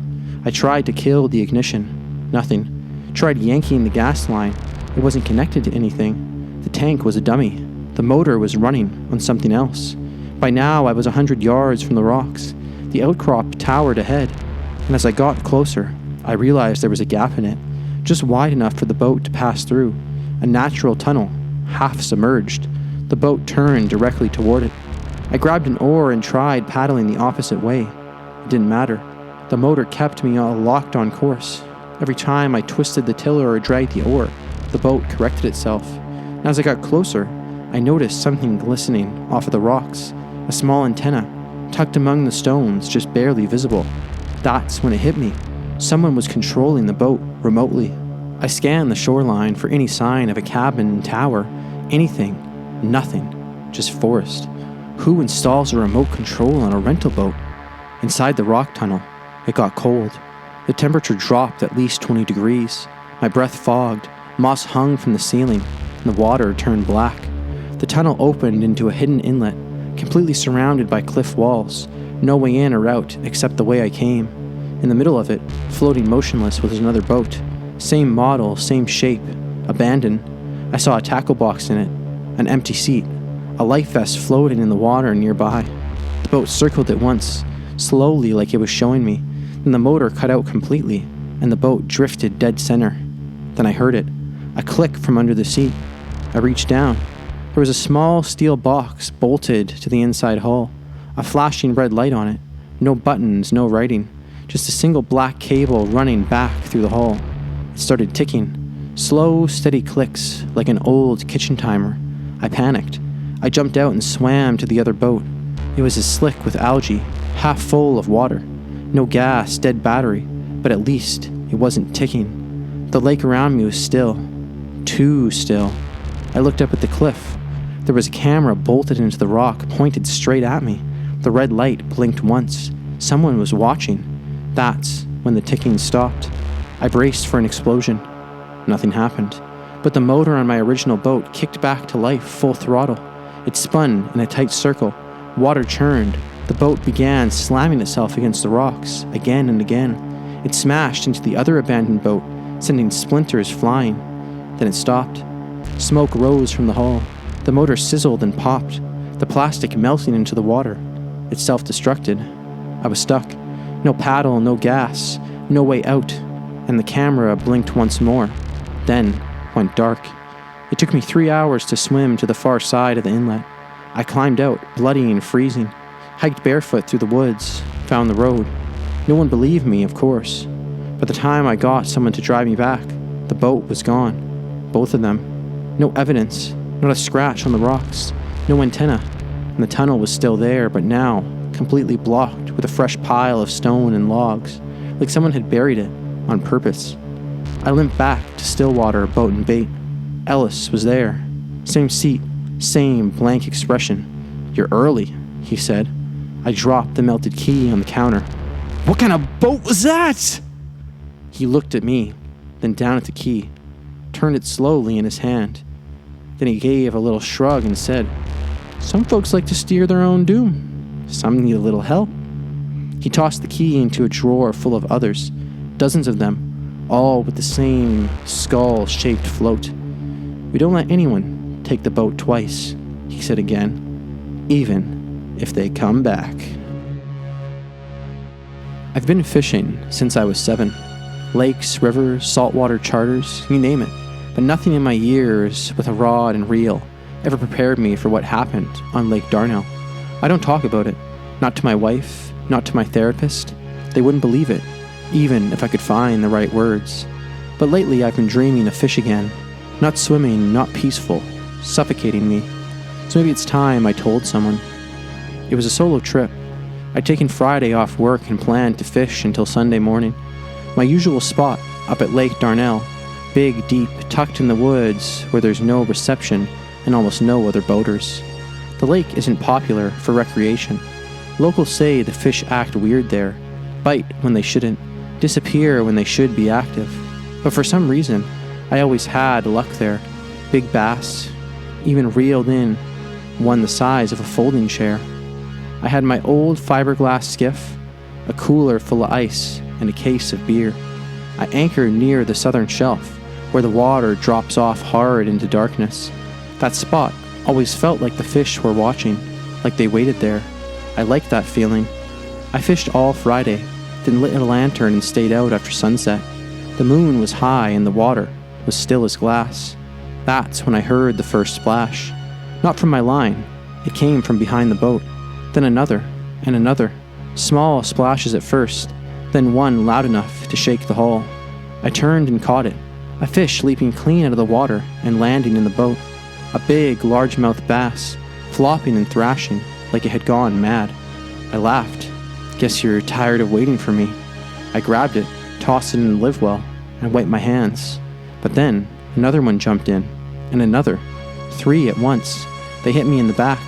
I tried to kill the ignition. Nothing. Tried yanking the gas line. It wasn't connected to anything. The tank was a dummy. The motor was running on something else. By now, I was 100 yards from the rocks. The outcrop towered ahead, and as I got closer, I realized there was a gap in it, just wide enough for the boat to pass through. A natural tunnel, half submerged. The boat turned directly toward it. I grabbed an oar and tried paddling the opposite way. It didn't matter. The motor kept me all locked on course. Every time I twisted the tiller or dragged the oar, the boat corrected itself. And as I got closer, I noticed something glistening off of the rocks. A small antenna, tucked among the stones, just barely visible. That's when it hit me. Someone was controlling the boat remotely. I scanned the shoreline for any sign of a cabin, tower, anything. Nothing. Just forest. Who installs a remote control on a rental boat? Inside the rock tunnel, it got cold. The temperature dropped at least 20 degrees. My breath fogged, moss hung from the ceiling, and the water turned black. The tunnel opened into a hidden inlet, completely surrounded by cliff walls. No way in or out except the way I came. In the middle of it, floating motionless, was another boat. Same model, same shape, abandoned. I saw a tackle box in it, an empty seat. A life vest floated in the water nearby. The boat circled it once, slowly like it was showing me. Then the motor cut out completely, and the boat drifted dead center. Then I heard it, a click from under the seat. I reached down. There was a small steel box bolted to the inside hull, a flashing red light on it. No buttons, no writing, just a single black cable running back through the hull. It started ticking, slow, steady clicks like an old kitchen timer. I panicked. I jumped out and swam to the other boat. It was as slick with algae, half full of water. No gas, dead battery, but at least it wasn't ticking. The lake around me was still. Too still. I looked up at the cliff. There was a camera bolted into the rock, pointed straight at me. The red light blinked once. Someone was watching. That's when the ticking stopped. I braced for an explosion. Nothing happened. But the motor on my original boat kicked back to life full throttle. It spun in a tight circle. Water churned. The boat began slamming itself against the rocks, again and again. It smashed into the other abandoned boat, sending splinters flying. Then it stopped. Smoke rose from the hull. The motor sizzled and popped, the plastic melting into the water. It self-destructed. I was stuck. No paddle, no gas, no way out. And the camera blinked once more, then went dark. It took me 3 hours to swim to the far side of the inlet. I climbed out, bloody and freezing, hiked barefoot through the woods, found the road. No one believed me, of course. By the time I got someone to drive me back, the boat was gone. Both of them. No evidence, not a scratch on the rocks, no antenna. And the tunnel was still there, but now completely blocked with a fresh pile of stone and logs, like someone had buried it on purpose. I limped back to Stillwater Boat and Bait. Ellis was there. Same seat, same blank expression. "You're early," he said. I dropped the melted key on the counter. "What kind of boat was that?" He looked at me, then down at the key, turned it slowly in his hand. Then he gave a little shrug and said, "Some folks like to steer their own doom. Some need a little help." He tossed the key into a drawer full of others, dozens of them, all with the same skull-shaped float. We don't let anyone take the boat twice. he said again, even if they come back. I've been fishing since I was 7. Lakes, rivers, saltwater charters, you name it. But nothing in my years with a rod and reel ever prepared me for what happened on Lake Darnell. I don't talk about it. Not to my wife, not to my therapist. They wouldn't believe it, even if I could find the right words. But lately I've been dreaming of fish again. Not swimming, not peaceful, suffocating me. So maybe it's time I told someone. It was a solo trip. I'd taken Friday off work and planned to fish until Sunday morning. My usual spot, up at Lake Darnell, big, deep, tucked in the woods where there's no reception and almost no other boaters. The lake isn't popular for recreation. Locals say the fish act weird there, bite when they shouldn't, disappear when they should be active. But for some reason, I always had luck there. Big bass, even reeled in one the size of a folding chair. I had my old fiberglass skiff, a cooler full of ice, and a case of beer. I anchored near the southern shelf, where the water drops off hard into darkness. That spot always felt like the fish were watching, like they waited there. I liked that feeling. I fished all Friday, then lit a lantern and stayed out after sunset. The moon was high and the water was still as glass. That's when I heard the first splash. Not from my line, it came from behind the boat. Then another, and another. Small splashes at first, then one loud enough to shake the hull. I turned and caught it, a fish leaping clean out of the water and landing in the boat. A big, largemouth bass, flopping and thrashing like it had gone mad. I laughed. Guess you're tired of waiting for me. I grabbed it, tossed it in the live well, and wiped my hands. But then, another one jumped in, and another. 3 at once. They hit me in the back.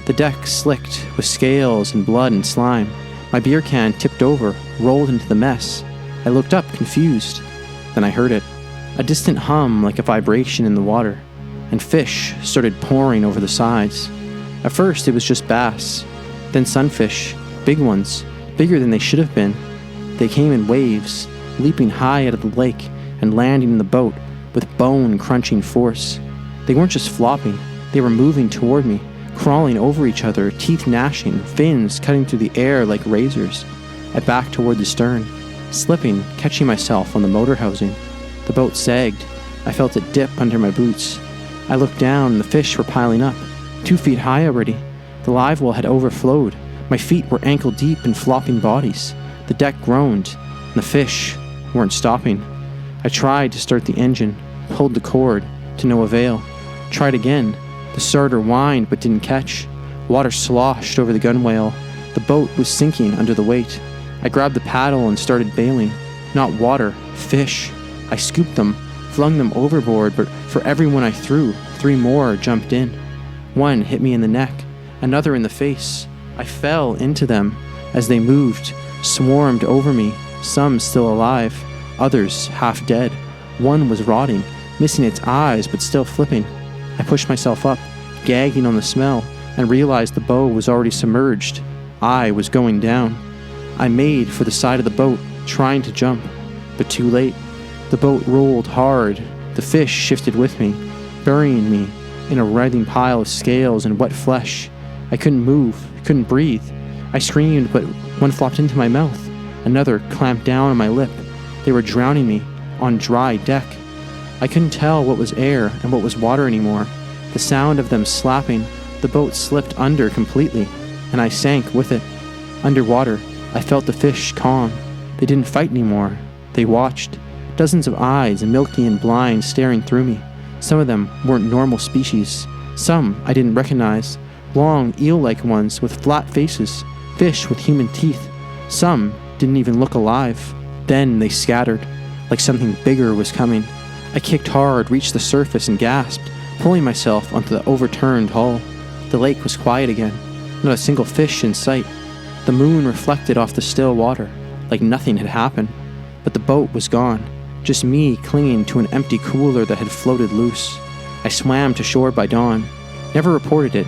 The deck slicked with scales and blood and slime. My beer can tipped over, rolled into the mess. I looked up, confused. Then I heard it. A distant hum like a vibration in the water. And fish started pouring over the sides. At first it was just bass. Then sunfish. Big ones. Bigger than they should have been. They came in waves, leaping high out of the lake and landing in the boat with bone-crunching force. They weren't just flopping. They were moving toward me, crawling over each other, teeth gnashing, fins cutting through the air like razors. I backed toward the stern, slipping, catching myself on the motor housing. The boat sagged. I felt it dip under my boots. I looked down and the fish were piling up, 2 feet high already. The live well had overflowed. My feet were ankle deep in flopping bodies. The deck groaned, and the fish weren't stopping. I tried to start the engine, pulled the cord, to no avail. Tried again. The starter whined but didn't catch. Water sloshed over the gunwale. The boat was sinking under the weight. I grabbed the paddle and started bailing. Not water, fish. I scooped them, flung them overboard, but for every one I threw, 3 more jumped in. One hit me in the neck, another in the face. I fell into them as they moved, swarmed over me, some still alive, others half dead. One was rotting, missing its eyes but still flipping. I pushed myself up, gagging on the smell, and realized the bow was already submerged. I was going down. I made for the side of the boat, trying to jump, but too late. The boat rolled hard. The fish shifted with me, burying me in a writhing pile of scales and wet flesh. I couldn't move, couldn't breathe. I screamed, but one flopped into my mouth. Another clamped down on my lip. They were drowning me on dry deck. I couldn't tell what was air and what was water anymore. The sound of them slapping, the boat slipped under completely, and I sank with it. Underwater, I felt the fish calm. They didn't fight anymore. They watched. Dozens of eyes, milky and blind, staring through me. Some of them weren't normal species. Some I didn't recognize. Long, eel-like ones with flat faces. Fish with human teeth. Some didn't even look alive. Then they scattered, like something bigger was coming. I kicked hard, reached the surface, and gasped, pulling myself onto the overturned hull. The lake was quiet again. Not a single fish in sight. The moon reflected off the still water, like nothing had happened. But the boat was gone. Just me clinging to an empty cooler that had floated loose. I swam to shore by dawn. Never reported it.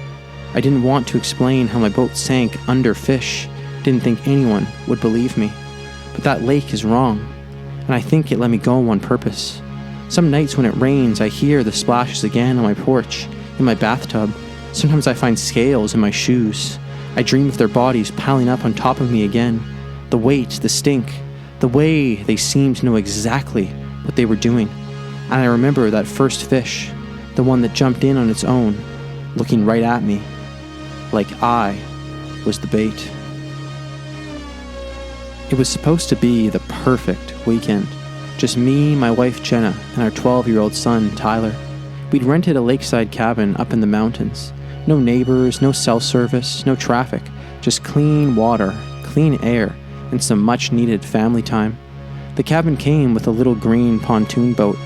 I didn't want to explain how my boat sank under fish. Didn't think anyone would believe me. But that lake is wrong, and I think it let me go on purpose. Some nights when it rains, I hear the splashes again on my porch, in my bathtub. Sometimes I find scales in my shoes. I dream of their bodies piling up on top of me again. The weight, the stink, the way they seemed to know exactly what they were doing. And I remember that first fish, the one that jumped in on its own, looking right at me, like I was the bait. It was supposed to be the perfect weekend. Just me, my wife Jenna, and our 12-year-old son Tyler. We'd rented a lakeside cabin up in the mountains. No neighbors, no cell service, no traffic, just clean water, clean air, and some much-needed family time. The cabin came with a little green pontoon boat.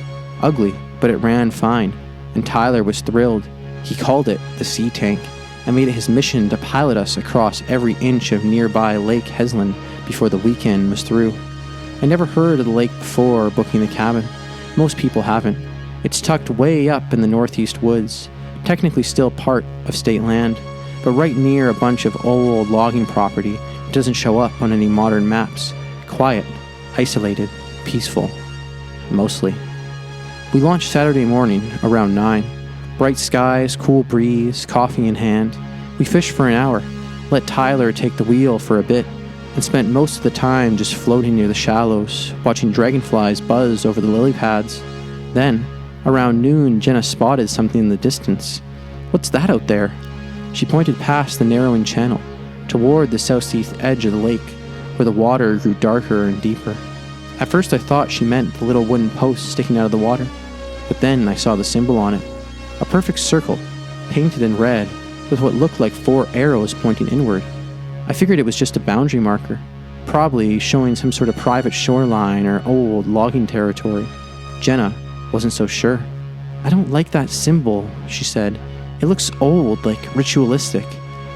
Ugly, but it ran fine, and Tyler was thrilled. He called it the Sea Tank, and made it his mission to pilot us across every inch of nearby Lake Heslan before the weekend was through. I never heard of the lake before booking the cabin. Most people haven't. It's tucked way up in the northeast woods, technically still part of state land, but right near a bunch of old logging property. It doesn't show up on any modern maps. Quiet, isolated, peaceful. Mostly. We launched Saturday morning around 9. Bright skies, cool breeze, coffee in hand. We fished for an hour, let Tyler take the wheel for a bit, and spent most of the time just floating near the shallows, watching dragonflies buzz over the lily pads. Then, around noon, Jenna spotted something in the distance. "What's that out there?" She pointed past the narrowing channel, toward the southeast edge of the lake, where the water grew darker and deeper. At first I thought she meant the little wooden post sticking out of the water, but then I saw the symbol on it. A perfect circle, painted in red, with what looked like 4 arrows pointing inward. I figured it was just a boundary marker, probably showing some sort of private shoreline or old logging territory. Jenna wasn't so sure. "I don't like that symbol," she said. "It looks old, like ritualistic."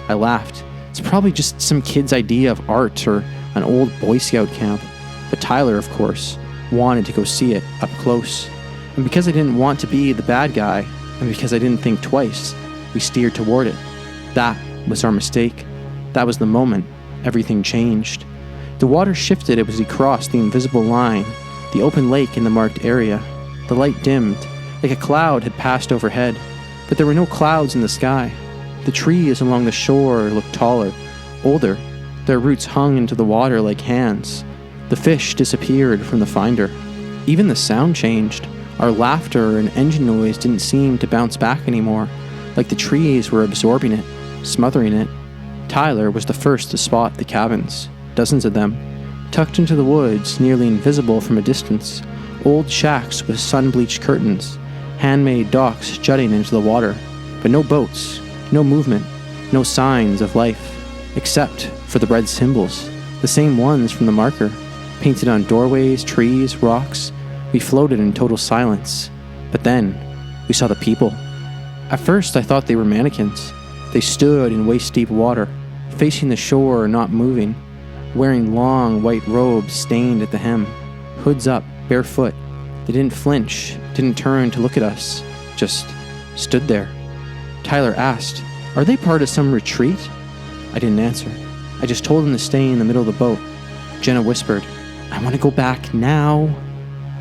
I laughed. It's probably just some kid's idea of art or an old Boy Scout camp. But Tyler, of course, wanted to go see it up close. And because I didn't want to be the bad guy, and because I didn't think twice, we steered toward it. That was our mistake. That was the moment everything changed. The water shifted as we crossed the invisible line, the open lake in the marked area. The light dimmed, like a cloud had passed overhead, but there were no clouds in the sky. The trees along the shore looked taller, older. Their roots hung into the water like hands. The fish disappeared from the finder. Even the sound changed. Our laughter and engine noise didn't seem to bounce back anymore, like the trees were absorbing it, smothering it. Tyler was the first to spot the cabins, dozens of them, tucked into the woods, nearly invisible from a distance. Old shacks with sun-bleached curtains, handmade docks jutting into the water, but no boats, no movement, no signs of life, except for the red symbols, the same ones from the marker, painted on doorways, trees, rocks. We floated in total silence, but then we saw the people. At first I thought they were mannequins. They stood in waist-deep water, facing the shore, not moving, wearing long white robes stained at the hem, hoods up, barefoot. They didn't flinch, didn't turn to look at us, just stood there. Tyler asked, "Are they part of some retreat?" I didn't answer. I just told him to stay in the middle of the boat. Jenna whispered, "I want to go back now."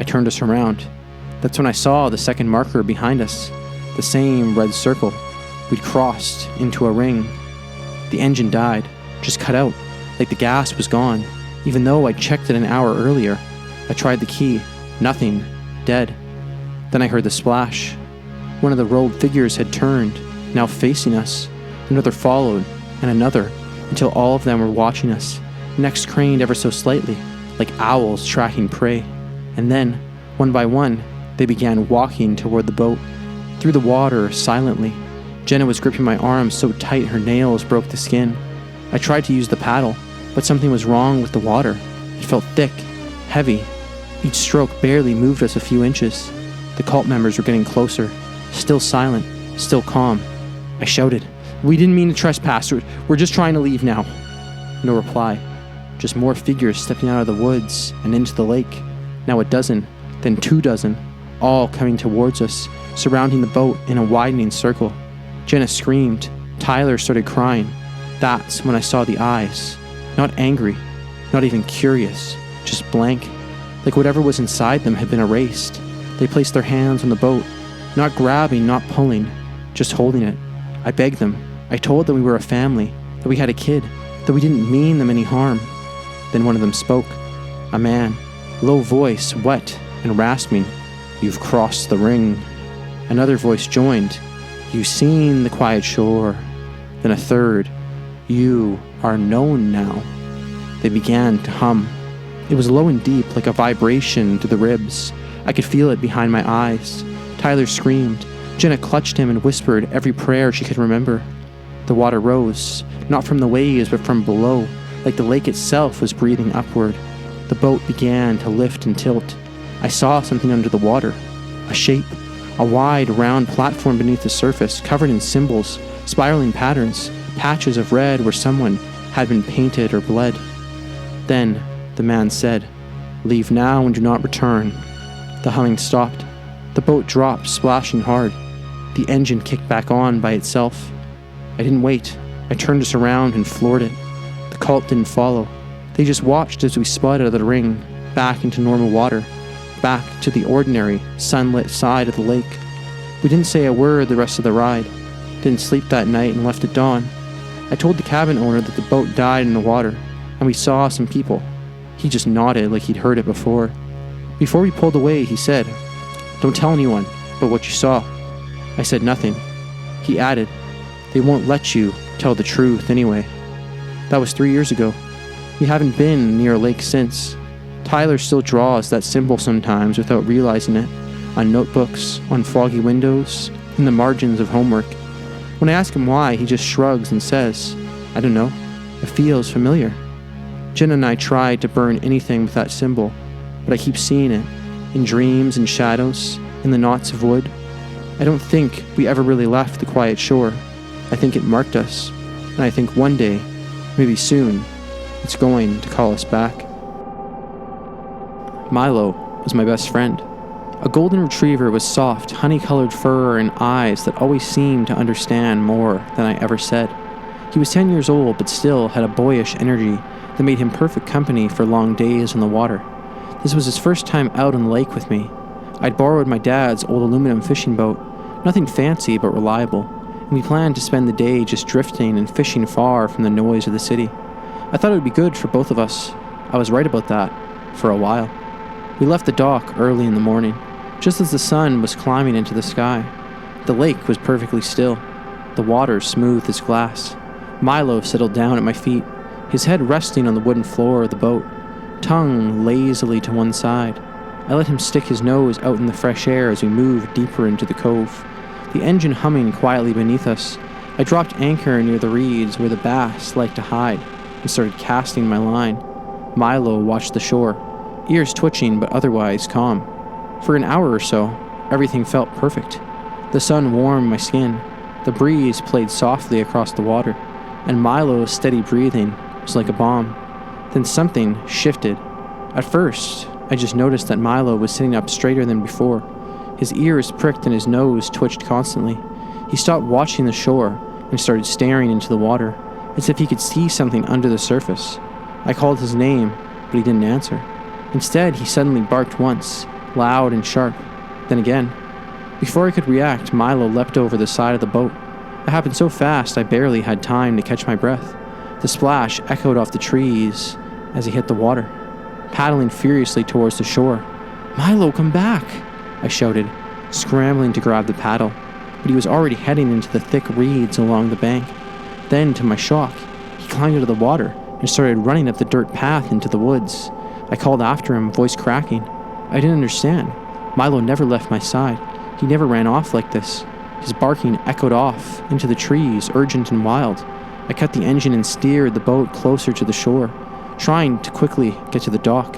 I turned us around. That's when I saw the second marker behind us, the same red circle. We'd crossed into a ring. The engine died, just cut out, like the gas was gone, even though I checked it an hour earlier. I tried the key. Nothing. Dead. Then I heard the splash. One of the robed figures had turned, now facing us. Another followed, and another, until all of them were watching us, necks craned ever so slightly, like owls tracking prey. And then, one by one, they began walking toward the boat, through the water, silently. Jenna was gripping my arm so tight her nails broke the skin. I tried to use the paddle, but something was wrong with the water. It felt thick, heavy. Each stroke barely moved us a few inches. The cult members were getting closer, still silent, still calm. I shouted, "We didn't mean to trespass. We're just trying to leave now." No reply. Just more figures stepping out of the woods and into the lake. Now a dozen, then 2 dozen, all coming towards us, surrounding the boat in a widening circle. Jenna screamed. Tyler started crying. That's when I saw the eyes. Not angry, not even curious, just blank. Like whatever was inside them had been erased. They placed their hands on the boat, not grabbing, not pulling, just holding it. I begged them. I told them we were a family, that we had a kid, that we didn't mean them any harm. Then one of them spoke. A man, low voice, wet and rasping. You've crossed the ring. Another voice joined. You've seen the quiet shore. Then a third. You are known now. They began to hum. It was low and deep, like a vibration to the ribs. I could feel it behind my eyes. Tyler screamed. Jenna clutched him and whispered every prayer she could remember. The water rose, not from the waves but from below, like the lake itself was breathing upward. The boat began to lift and tilt. I saw something under the water. A shape. A wide, round platform beneath the surface, covered in symbols, spiraling patterns, patches of red where someone had been painted or bled. Then the man said, "Leave now and do not return." The humming stopped. The boat dropped, splashing hard. The engine kicked back on by itself. I didn't wait. I turned us around and floored it. The cult didn't follow. They just watched as we spud out of the ring, back into normal water, back to the ordinary, sunlit side of the lake. We didn't say a word the rest of the ride. Didn't sleep that night and left at dawn. I told the cabin owner that the boat died in the water, and we saw some people. He just nodded like he'd heard it before. Before we pulled away, he said, "Don't tell anyone but what you saw." I said nothing. He added, "They won't let you tell the truth anyway." That was 3 years ago. We haven't been near a lake since. Tyler still draws that symbol sometimes without realizing it, on notebooks, on foggy windows, in the margins of homework. When I ask him why, he just shrugs and says, "I don't know. It feels familiar." Jen and I tried to burn anything with that symbol, but I keep seeing it, in dreams and shadows, in the knots of wood. I don't think we ever really left the quiet shore. I think it marked us, and I think one day, maybe soon, it's going to call us back. Milo was my best friend. A golden retriever with soft, honey-colored fur and eyes that always seemed to understand more than I ever said. He was 10 years old, but still had a boyish energy that made him perfect company for long days on the water. This was his first time out on the lake with me. I'd borrowed my dad's old aluminum fishing boat, nothing fancy but reliable, and we planned to spend the day just drifting and fishing far from the noise of the city. I thought it would be good for both of us. I was right about that, for a while. We left the dock early in the morning, just as the sun was climbing into the sky. The lake was perfectly still, the water smooth as glass. Milo settled down at my feet, his head resting on the wooden floor of the boat, tongue lazily to one side. I let him stick his nose out in the fresh air as we moved deeper into the cove, the engine humming quietly beneath us. I dropped anchor near the reeds where the bass liked to hide and started casting my line. Milo watched the shore, ears twitching but otherwise calm. For an hour or so, everything felt perfect. The sun warmed my skin, the breeze played softly across the water, and Milo's steady breathing was like a balm. Then something shifted. At first, I just noticed that Milo was sitting up straighter than before. His ears pricked and his nose twitched constantly. He stopped watching the shore and started staring into the water, as if he could see something under the surface. I called his name, but he didn't answer. Instead, he suddenly barked once, loud and sharp, then again. Before I could react, Milo leapt over the side of the boat. It happened so fast I barely had time to catch my breath. The splash echoed off the trees as he hit the water, paddling furiously towards the shore. "Milo, come back!" I shouted, scrambling to grab the paddle, but he was already heading into the thick reeds along the bank. Then, to my shock, he climbed out of the water and started running up the dirt path into the woods. I called after him, voice cracking. I didn't understand. Milo never left my side. He never ran off like this. His barking echoed off into the trees, urgent and wild. I cut the engine and steered the boat closer to the shore, trying to quickly get to the dock.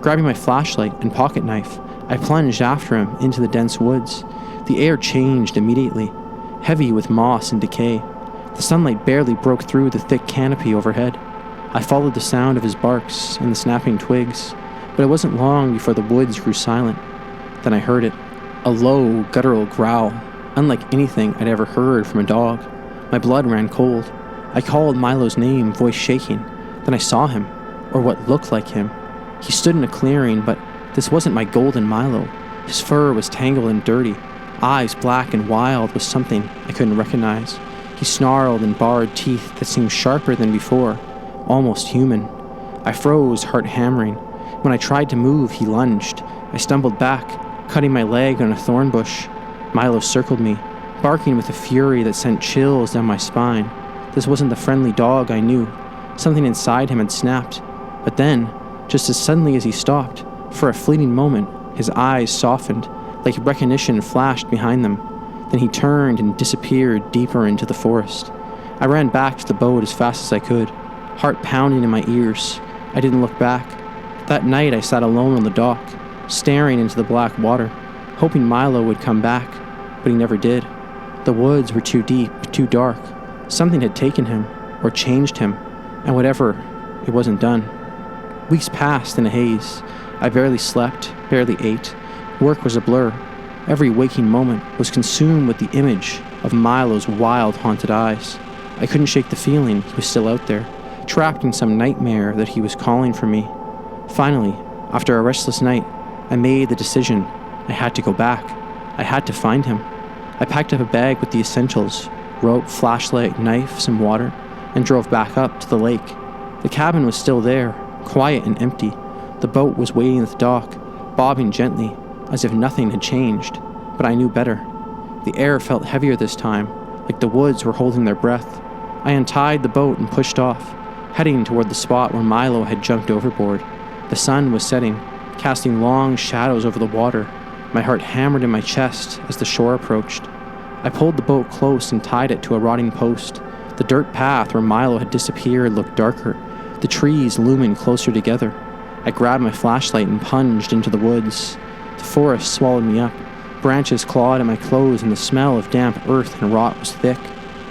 Grabbing my flashlight and pocket knife, I plunged after him into the dense woods. The air changed immediately, heavy with moss and decay. The sunlight barely broke through the thick canopy overhead. I followed the sound of his barks and the snapping twigs, but it wasn't long before the woods grew silent. Then I heard it, a low, guttural growl, unlike anything I'd ever heard from a dog. My blood ran cold. I called Milo's name, voice shaking. Then I saw him, or what looked like him. He stood in a clearing, but this wasn't my golden Milo. His fur was tangled and dirty, eyes black and wild with something I couldn't recognize. He snarled and bared teeth that seemed sharper than before, almost human. I froze, heart hammering. When I tried to move, he lunged. I stumbled back, cutting my leg on a thorn bush. Milo circled me, barking with a fury that sent chills down my spine. This wasn't the friendly dog I knew. Something inside him had snapped. But then, just as suddenly as he stopped, for a fleeting moment, his eyes softened, like recognition flashed behind them. Then he turned and disappeared deeper into the forest. I ran back to the boat as fast as I could, heart pounding in my ears. I didn't look back. That night I sat alone on the dock, staring into the black water, hoping Milo would come back, but he never did. The woods were too deep, too dark. Something had taken him, or changed him, and whatever, it wasn't done. Weeks passed in a haze. I barely slept, barely ate. Work was a blur. Every waking moment was consumed with the image of Milo's wild, haunted eyes. I couldn't shake the feeling he was still out there, trapped in some nightmare that he was calling for me. Finally, after a restless night, I made the decision. I had to go back. I had to find him. I packed up a bag with the essentials, rope, flashlight, knife, some water, and drove back up to the lake. The cabin was still there, quiet and empty. The boat was waiting at the dock, bobbing gently, as if nothing had changed. But I knew better. The air felt heavier this time, like the woods were holding their breath. I untied the boat and pushed off, heading toward the spot where Milo had jumped overboard. The sun was setting, casting long shadows over the water. My heart hammered in my chest as the shore approached. I pulled the boat close and tied it to a rotting post. The dirt path where Milo had disappeared looked darker, the trees looming closer together. I grabbed my flashlight and plunged into the woods. The forest swallowed me up. Branches clawed at my clothes and the smell of damp earth and rot was thick.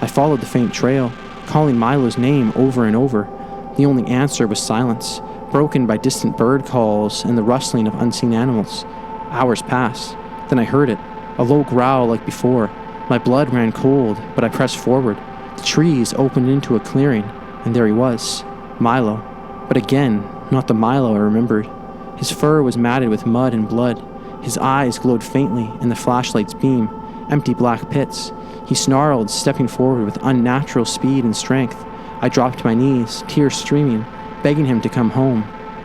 I followed the faint trail, calling Milo's name over and over. The only answer was silence, broken by distant bird calls and the rustling of unseen animals. Hours passed. Then I heard it, a low growl like before. My blood ran cold, but I pressed forward. The trees opened into a clearing, and there he was, Milo. But again, not the Milo I remembered. His fur was matted with mud and blood. His eyes glowed faintly in the flashlight's beam, empty black pits. He snarled, stepping forward with unnatural speed and strength. I dropped to my knees, tears streaming, begging him to come home.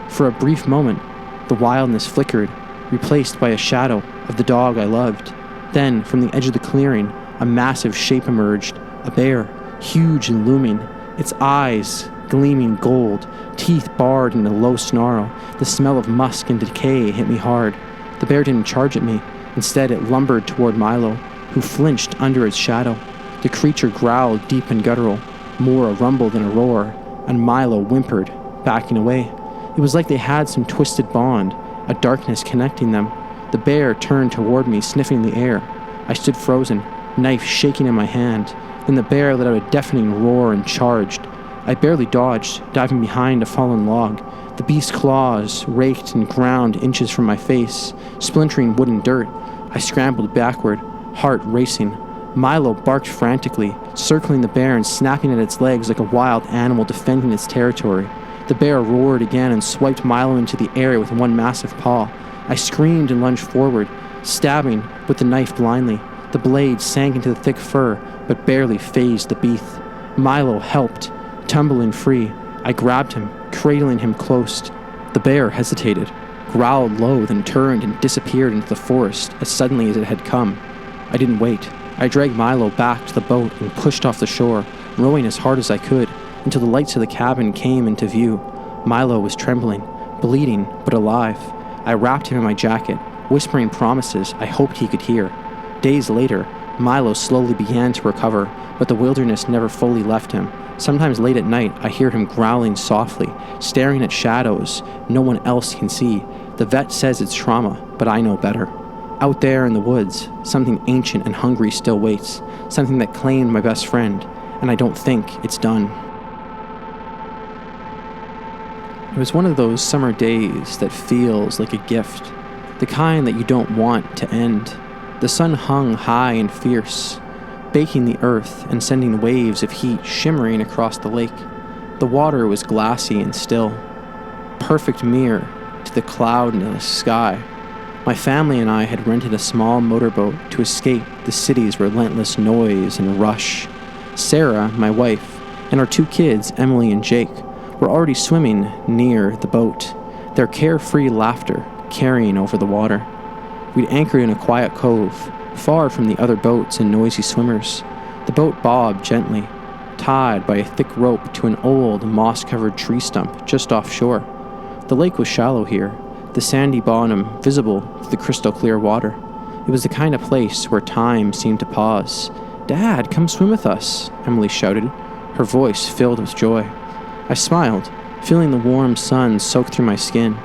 For a brief moment, the wildness flickered, replaced by a shadow of the dog I loved. Then, from the edge of the clearing, a massive shape emerged, a bear, huge and looming, its eyes gleaming gold, teeth barred in a low snarl. The smell of musk and decay hit me hard. The bear didn't charge at me. Instead, it lumbered toward Milo, who flinched under its shadow. The creature growled deep and guttural, more a rumble than a roar, and Milo whimpered, backing away. It was like they had some twisted bond, a darkness connecting them. The bear turned toward me, sniffing the air. I stood frozen, knife shaking in my hand. Then the bear let out a deafening roar and charged. I barely dodged, diving behind a fallen log. The beast's claws raked and ground inches from my face, splintering wooden dirt. I scrambled backward, heart racing. Milo barked frantically, circling the bear and snapping at its legs like a wild animal defending its territory. The bear roared again and swiped Milo into the air with one massive paw. I screamed and lunged forward, stabbing with the knife blindly. The blade sank into the thick fur, but barely phased the beast. Milo helped, tumbling free. I grabbed him, cradling him close. The bear hesitated, growled low, then turned and disappeared into the forest as suddenly as it had come. I didn't wait. I dragged Milo back to the boat and pushed off the shore, rowing as hard as I could, until the lights of the cabin came into view. Milo was trembling, bleeding, but alive. I wrapped him in my jacket, whispering promises I hoped he could hear. Days later, Milo slowly began to recover, but the wilderness never fully left him. Sometimes late at night, I hear him growling softly, staring at shadows no one else can see. The vet says it's trauma, but I know better. Out there in the woods, something ancient and hungry still waits, something that claimed my best friend, and I don't think it's done. It was one of those summer days that feels like a gift, the kind that you don't want to end. The sun hung high and fierce, baking the earth and sending waves of heat shimmering across the lake. The water was glassy and still, perfect mirror to the cloudless sky. My family and I had rented a small motorboat to escape the city's relentless noise and rush. Sarah, my wife, and our 2 kids, Emily and Jake, were already swimming near the boat, their carefree laughter carrying over the water. We'd anchored in a quiet cove, far from the other boats and noisy swimmers. The boat bobbed gently, tied by a thick rope to an old, moss-covered tree stump just offshore. The lake was shallow here, the sandy bottom visible through the crystal-clear water. It was the kind of place where time seemed to pause. "Dad, come swim with us," Emily shouted, her voice filled with joy. I smiled, feeling the warm sun soak through my skin.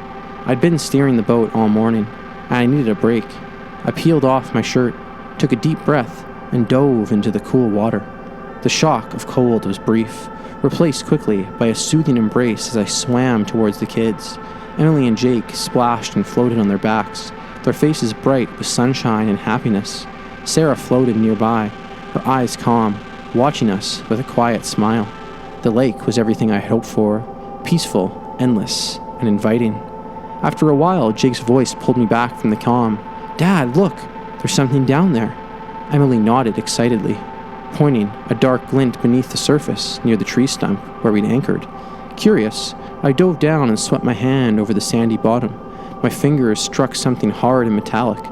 I'd been steering the boat all morning, and I needed a break. I peeled off my shirt, took a deep breath, and dove into the cool water. The shock of cold was brief, replaced quickly by a soothing embrace as I swam towards the kids. Emily and Jake splashed and floated on their backs, their faces bright with sunshine and happiness. Sarah floated nearby, her eyes calm, watching us with a quiet smile. The lake was everything I had hoped for, peaceful, endless, and inviting. After a while, Jake's voice pulled me back from the calm. "Dad, look! There's something down there." Emily nodded excitedly, pointing a dark glint beneath the surface near the tree stump where we'd anchored. Curious, I dove down and swept my hand over the sandy bottom. My fingers struck something hard and metallic.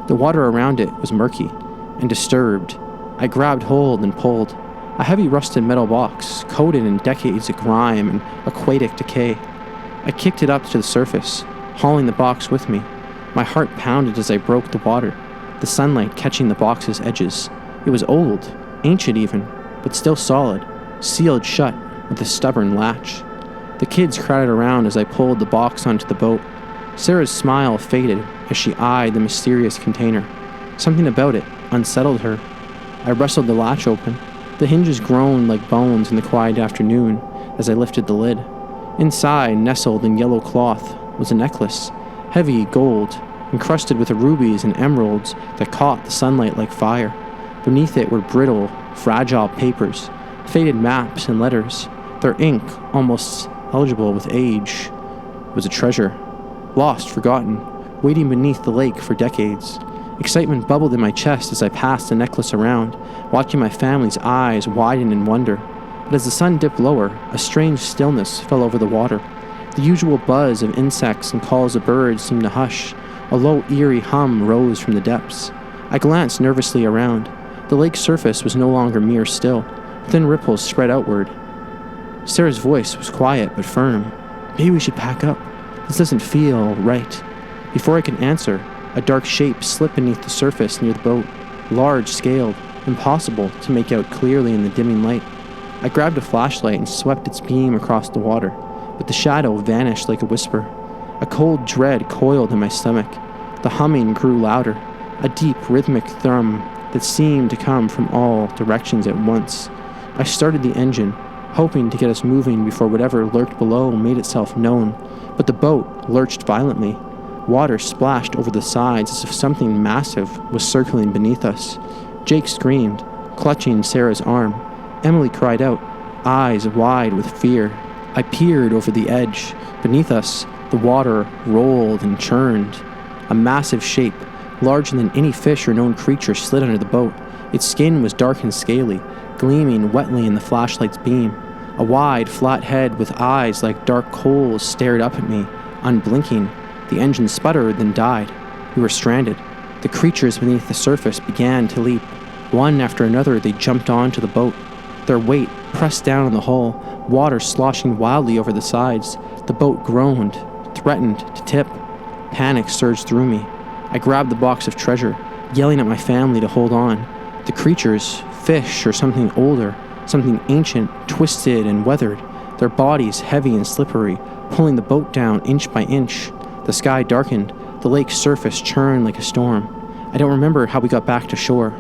The water around it was murky and disturbed. I grabbed hold and pulled. A heavy rusted metal box, coated in decades of grime and aquatic decay. I kicked it up to the surface, hauling the box with me. My heart pounded as I broke the water, the sunlight catching the box's edges. It was old, ancient even, but still solid, sealed shut with a stubborn latch. The kids crowded around as I pulled the box onto the boat. Sarah's smile faded as she eyed the mysterious container. Something about it unsettled her. I wrestled the latch open. The hinges groaned like bones in the quiet afternoon as I lifted the lid. Inside, nestled in yellow cloth, was a necklace, heavy gold, encrusted with rubies and emeralds that caught the sunlight like fire. Beneath it were brittle, fragile papers, faded maps and letters, their ink almost illegible with age. It was a treasure, lost, forgotten, waiting beneath the lake for decades. Excitement bubbled in my chest as I passed the necklace around, watching my family's eyes widen in wonder. But as the sun dipped lower, a strange stillness fell over the water. The usual buzz of insects and calls of birds seemed to hush. A low, eerie hum rose from the depths. I glanced nervously around. The lake's surface was no longer mere still. Thin ripples spread outward. Sarah's voice was quiet but firm. "Maybe we should pack up. This doesn't feel right." Before I could answer, a dark shape slipped beneath the surface near the boat, large-scaled, impossible to make out clearly in the dimming light. I grabbed a flashlight and swept its beam across the water, but the shadow vanished like a whisper. A cold dread coiled in my stomach. The humming grew louder, a deep, rhythmic thrum that seemed to come from all directions at once. I started the engine, hoping to get us moving before whatever lurked below made itself known, but the boat lurched violently. Water splashed over the sides as if something massive was circling beneath us. Jake screamed, clutching Sarah's arm. Emily cried out, eyes wide with fear. I peered over the edge. Beneath us, the water rolled and churned. A massive shape, larger than any fish or known creature, slid under the boat. Its skin was dark and scaly, gleaming wetly in the flashlight's beam. A wide, flat head with eyes like dark coals stared up at me, unblinking. The engine sputtered, then died. We were stranded. The creatures beneath the surface began to leap. One after another, they jumped onto the boat. Their weight pressed down on the hull, water sloshing wildly over the sides. The boat groaned, threatened to tip. Panic surged through me. I grabbed the box of treasure, yelling at my family to hold on. The creatures, fish or something older, something ancient, twisted and weathered, their bodies heavy and slippery, pulling the boat down inch by inch. The sky darkened, the lake's surface churned like a storm. I don't remember how we got back to shore.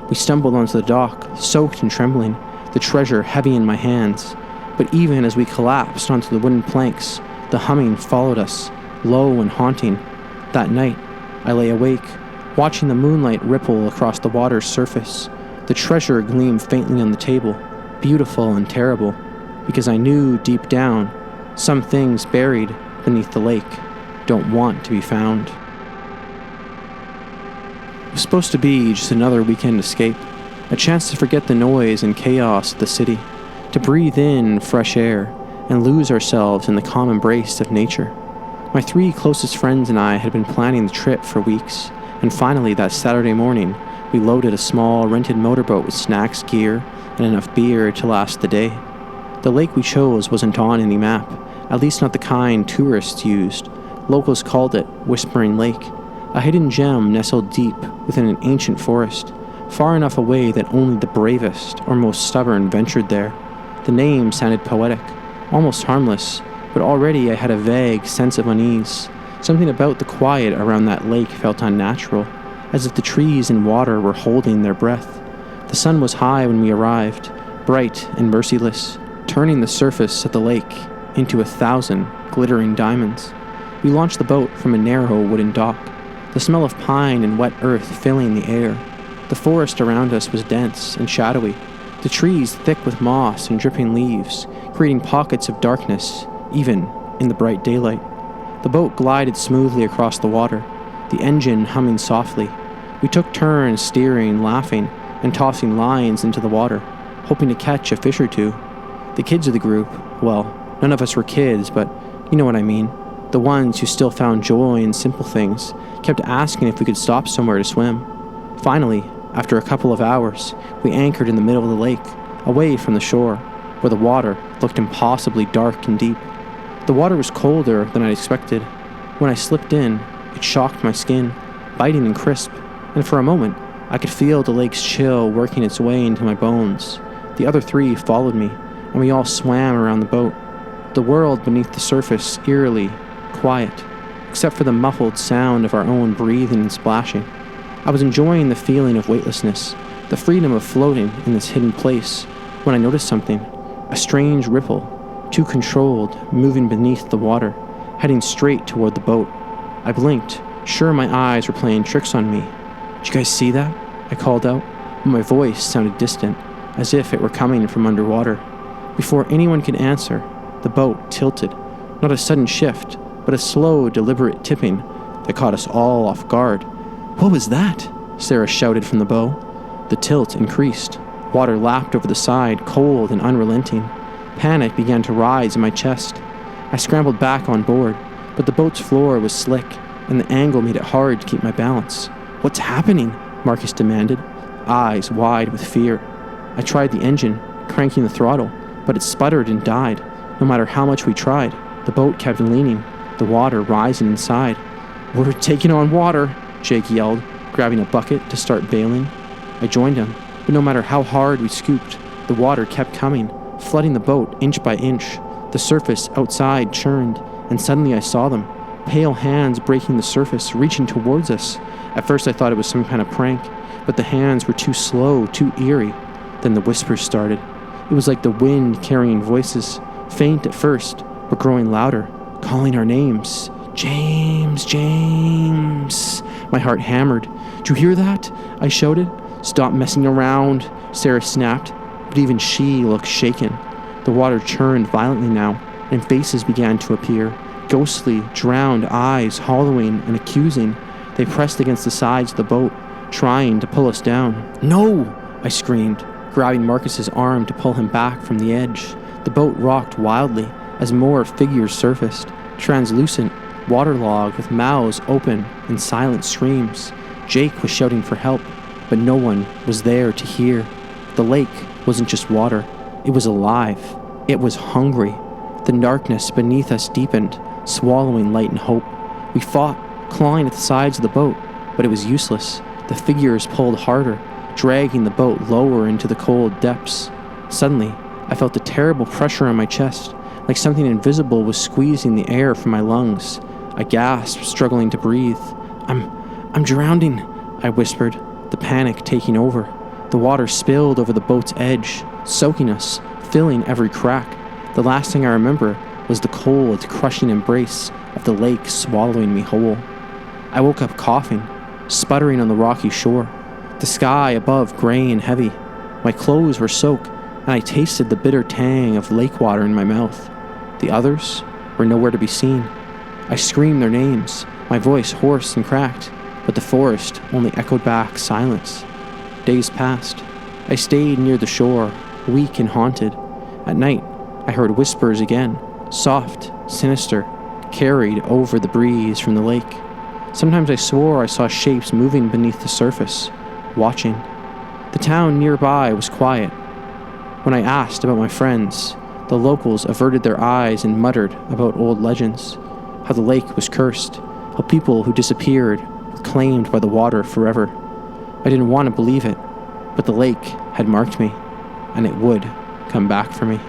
We stumbled onto the dock, soaked and trembling, the treasure heavy in my hands. But even as we collapsed onto the wooden planks, the humming followed us, low and haunting. That night, I lay awake, watching the moonlight ripple across the water's surface. The treasure gleamed faintly on the table, beautiful and terrible, because I knew deep down, some things buried beneath the lake don't want to be found. It was supposed to be just another weekend escape, A chance to forget the noise and chaos of the city, to breathe in fresh air and lose ourselves in the calm embrace of nature. My 3 closest friends and I had been planning the trip for weeks, and finally that Saturday morning, we loaded a small rented motorboat with snacks, gear, and enough beer to last the day. The lake we chose wasn't on any map, at least not the kind tourists used. Locals called it Whispering Lake, a hidden gem nestled deep within an ancient forest, far enough away that only the bravest or most stubborn ventured there. The name sounded poetic, almost harmless, but already I had a vague sense of unease. Something about the quiet around that lake felt unnatural, as if the trees and water were holding their breath. The sun was high when we arrived, bright and merciless, turning the surface of the lake into 1,000 glittering diamonds. We launched the boat from a narrow wooden dock, the smell of pine and wet earth filling the air. The forest around us was dense and shadowy, the trees thick with moss and dripping leaves, creating pockets of darkness, even in the bright daylight. The boat glided smoothly across the water, the engine humming softly. We took turns steering, laughing, and tossing lines into the water, hoping to catch a fish or 2. The kids of the group, well, none of us were kids, but you know what I mean. The ones who still found joy in simple things, kept asking if we could stop somewhere to swim. Finally, after a couple of hours, we anchored in the middle of the lake, away from the shore, where the water looked impossibly dark and deep. The water was colder than I expected. When I slipped in, it shocked my skin, biting and crisp, and for a moment, I could feel the lake's chill working its way into my bones. The other 3 followed me, and we all swam around the boat. The world beneath the surface eerily quiet, except for the muffled sound of our own breathing and splashing. I was enjoying the feeling of weightlessness, the freedom of floating in this hidden place, when I noticed something, a strange ripple, too controlled, moving beneath the water, heading straight toward the boat. I blinked, sure my eyes were playing tricks on me. "Did you guys see that?" I called out, but my voice sounded distant, as if it were coming from underwater. Before anyone could answer, the boat tilted, not a sudden shift, but a slow, deliberate tipping that caught us all off guard. "What was that?" Sarah shouted from the bow. The tilt increased. Water lapped over the side, cold and unrelenting. Panic began to rise in my chest. I scrambled back on board, but the boat's floor was slick, and the angle made it hard to keep my balance. "What's happening?" Marcus demanded, eyes wide with fear. I tried the engine, cranking the throttle, but it sputtered and died. No matter how much we tried, the boat kept leaning, the water rising inside. "We're taking on water," Jake yelled, grabbing a bucket to start bailing. I joined him, but no matter how hard we scooped, the water kept coming, flooding the boat inch by inch. The surface outside churned, and suddenly I saw them, pale hands breaking the surface, reaching towards us. At first I thought it was some kind of prank, but the hands were too slow, too eerie. Then the whispers started. It was like the wind carrying voices, faint at first, but growing louder, calling our names. "James, James." My heart hammered. "Did you hear that?" I shouted. "Stop messing around," Sarah snapped, but even she looked shaken. The water churned violently now, and faces began to appear, ghostly, drowned eyes hollowing and accusing. They pressed against the sides of the boat, trying to pull us down. "No!" I screamed, grabbing Marcus's arm to pull him back from the edge. The boat rocked wildly as more figures surfaced, translucent, waterlogged, with mouths open and silent screams. Jake was shouting for help, but no one was there to hear. The lake wasn't just water. It was alive. It was hungry. The darkness beneath us deepened, swallowing light and hope. We fought, clawing at the sides of the boat, but it was useless. The figures pulled harder, dragging the boat lower into the cold depths. Suddenly, I felt a terrible pressure on my chest, like something invisible was squeezing the air from my lungs. I gasped, struggling to breathe. I'm drowning," I whispered, the panic taking over. The water spilled over the boat's edge, soaking us, filling every crack. The last thing I remember was the cold, crushing embrace of the lake swallowing me whole. I woke up coughing, sputtering on the rocky shore, the sky above gray and heavy. My clothes were soaked, and I tasted the bitter tang of lake water in my mouth. The others were nowhere to be seen. I screamed their names, my voice hoarse and cracked, but the forest only echoed back silence. Days passed. I stayed near the shore, weak and haunted. At night, I heard whispers again, soft, sinister, carried over the breeze from the lake. Sometimes I swore I saw shapes moving beneath the surface, watching. The town nearby was quiet. When I asked about my friends, the locals averted their eyes and muttered about old legends, how the lake was cursed, how people who disappeared were claimed by the water forever. I didn't want to believe it, but the lake had marked me, and it would come back for me.